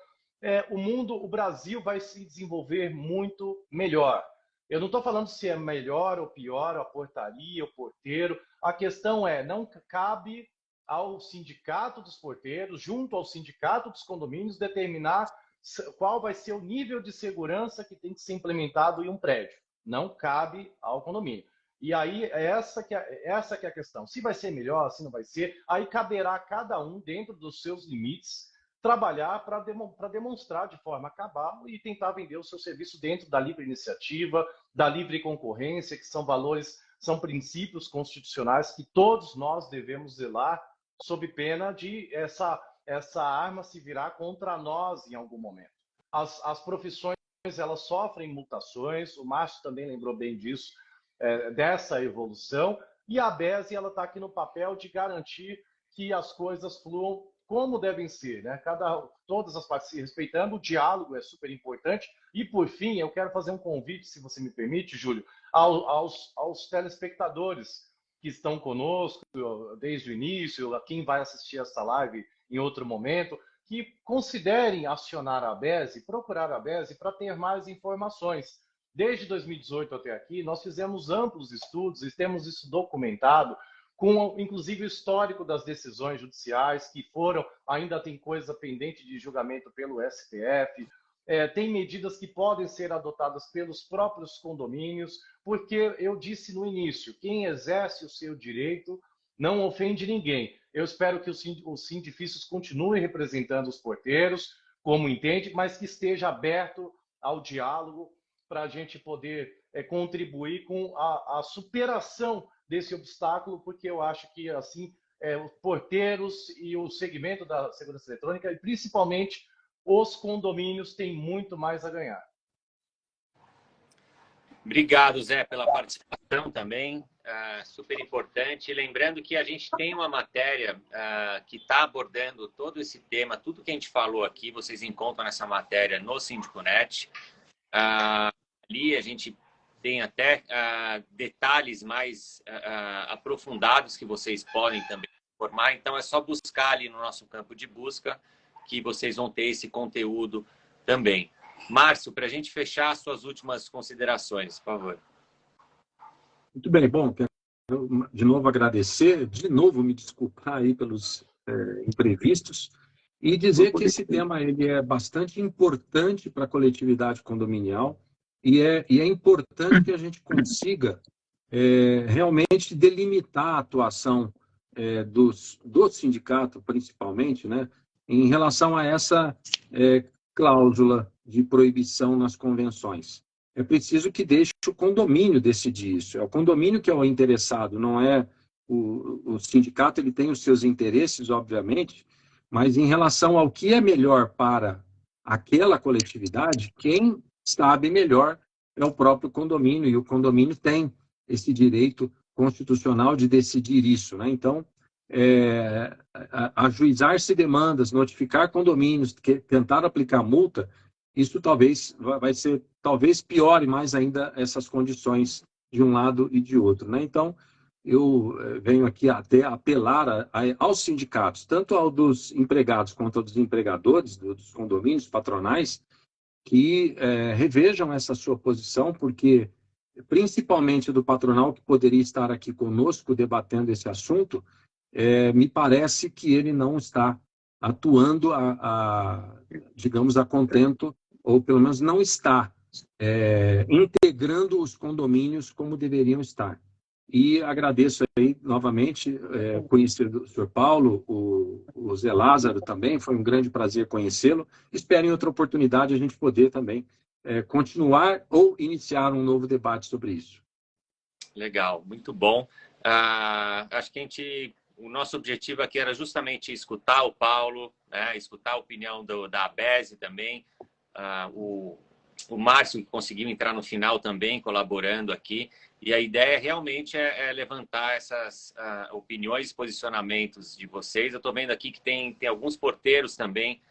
Speaker 2: o Brasil vai se desenvolver muito melhor. Eu não estou falando se é melhor ou pior a portaria, o porteiro. A questão não cabe ao sindicato dos porteiros, junto ao sindicato dos condomínios, determinar qual vai ser o nível de segurança que tem que ser implementado em um prédio. Não cabe ao condomínio. E aí, essa que é a questão. Se vai ser melhor, se não vai ser, aí caberá a cada um, dentro dos seus limites, trabalhar para demonstrar de forma cabal e tentar vender o seu serviço dentro da livre iniciativa, da livre concorrência, que são valores, são princípios constitucionais que todos nós devemos zelar, sob pena de essa arma se virar contra nós em algum momento. As profissões, elas sofrem mutações, o Márcio também lembrou bem disso, dessa evolução, e a BESE está aqui no papel de garantir que as coisas fluam como devem ser, né? Todas as partes se respeitando, o diálogo é super importante. E, por fim, eu quero fazer um convite, se você me permite, Júlio, aos telespectadores que estão conosco desde o início, a quem vai assistir essa live em outro momento, que considerem acionar a ABESE, procurar a ABESE para ter mais informações. Desde 2018 até aqui, nós fizemos amplos estudos e temos isso documentado, com inclusive o histórico das decisões judiciais que foram, ainda tem coisa pendente de julgamento pelo STF, tem medidas que podem ser adotadas pelos próprios condomínios, porque eu disse no início, quem exerce o seu direito não ofende ninguém. Eu espero que os sindifícios continuem representando os porteiros, como entende, mas que esteja aberto ao diálogo para a gente poder contribuir com a superação desse obstáculo, porque eu acho que assim os porteiros e o segmento da segurança eletrônica, e principalmente os condomínios, têm muito mais a ganhar.
Speaker 1: Obrigado, Zé, pela participação também, super importante. Lembrando que a gente tem uma matéria que está abordando todo esse tema, tudo que a gente falou aqui, vocês encontram nessa matéria no Síndico.net. Ali a gente tem até detalhes mais aprofundados que vocês podem também informar. Então, é só buscar ali no nosso campo de busca que vocês vão ter esse conteúdo também. Márcio, para a gente fechar, suas últimas considerações, por favor.
Speaker 4: Muito bem, bom, quero de novo agradecer, de novo me desculpar aí pelos imprevistos e dizer que esse tema ele é bastante importante para a coletividade condominial e é importante que a gente consiga realmente delimitar a atuação do sindicato, principalmente, né, em relação a essa cláusula de proibição nas convenções. É preciso que deixe o condomínio decidir isso. É o condomínio que é o interessado, não é o sindicato. Ele tem os seus interesses, obviamente, mas em relação ao que é melhor para aquela coletividade, quem sabe melhor é o próprio condomínio, e o condomínio tem esse direito constitucional de decidir isso, né? Então, ajuizar-se demandas, notificar condomínios, tentar aplicar multa, isso talvez vai ser piore mais ainda essas condições de um lado e de outro, né? Então, eu venho aqui até apelar aos sindicatos, tanto ao dos empregados quanto aos dos empregadores, dos condomínios patronais, que revejam essa sua posição, porque, principalmente do patronal, que poderia estar aqui conosco debatendo esse assunto, me parece que ele não está atuando digamos, a contento, ou pelo menos não está integrando os condomínios como deveriam estar. E agradeço aí novamente conhecer o senhor Paulo, o Zé Lázaro também, foi um grande prazer conhecê-lo. Espero em outra oportunidade a gente poder também continuar ou iniciar um novo debate sobre isso.
Speaker 1: Legal, muito bom. Acho que o nosso objetivo aqui era justamente escutar o Paulo, né, escutar a opinião da ABESE também, o Márcio, que conseguiu entrar no final também, colaborando aqui, e a ideia realmente é levantar essas opiniões e posicionamentos de vocês. Eu estou vendo aqui que tem alguns porteiros também,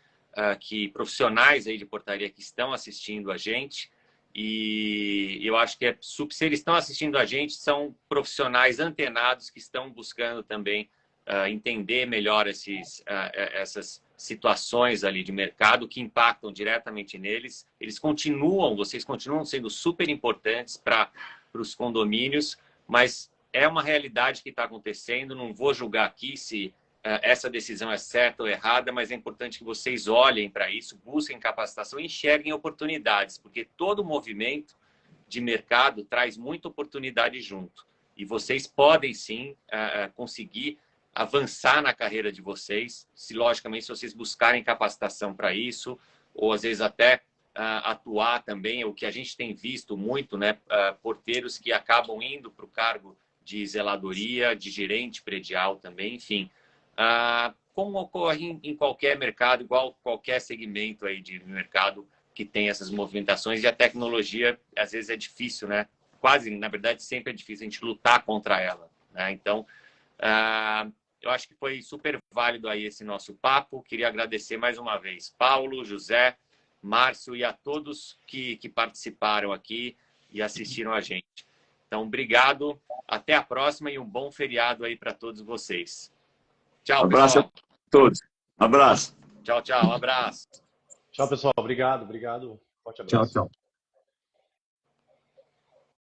Speaker 1: profissionais aí de portaria que estão assistindo a gente, e eu acho que se eles estão assistindo a gente, são profissionais antenados que estão buscando também entender melhor essas situações ali de mercado que impactam diretamente neles. Vocês continuam sendo super importantes para os condomínios, mas é uma realidade que está acontecendo. Não vou julgar aqui se essa decisão é certa ou errada, mas é importante que vocês olhem para isso, busquem capacitação e enxerguem oportunidades, porque todo movimento de mercado traz muita oportunidade junto. E vocês podem, sim, conseguir avançar na carreira de vocês, logicamente, se vocês buscarem capacitação para isso, ou às vezes até atuar também, o que a gente tem visto muito, né, porteiros que acabam indo para o cargo de zeladoria, de gerente predial também, enfim. Como ocorre em qualquer mercado, igual qualquer segmento aí de mercado que tem essas movimentações, e a tecnologia, às vezes, é difícil, né? Quase, na verdade, sempre é difícil a gente lutar contra ela, né? Então, eu acho que foi super válido aí esse nosso papo. Queria agradecer mais uma vez Paulo, José, Márcio e a todos que participaram aqui e assistiram a gente. Então, obrigado, até a próxima e um bom feriado aí para todos vocês. Tchau,
Speaker 3: abraço
Speaker 1: pessoal.
Speaker 3: a todos. Abraço.
Speaker 1: Tchau, tchau. Um abraço.
Speaker 2: Tchau, pessoal. Obrigado. Forte abraço.
Speaker 4: Tchau, tchau.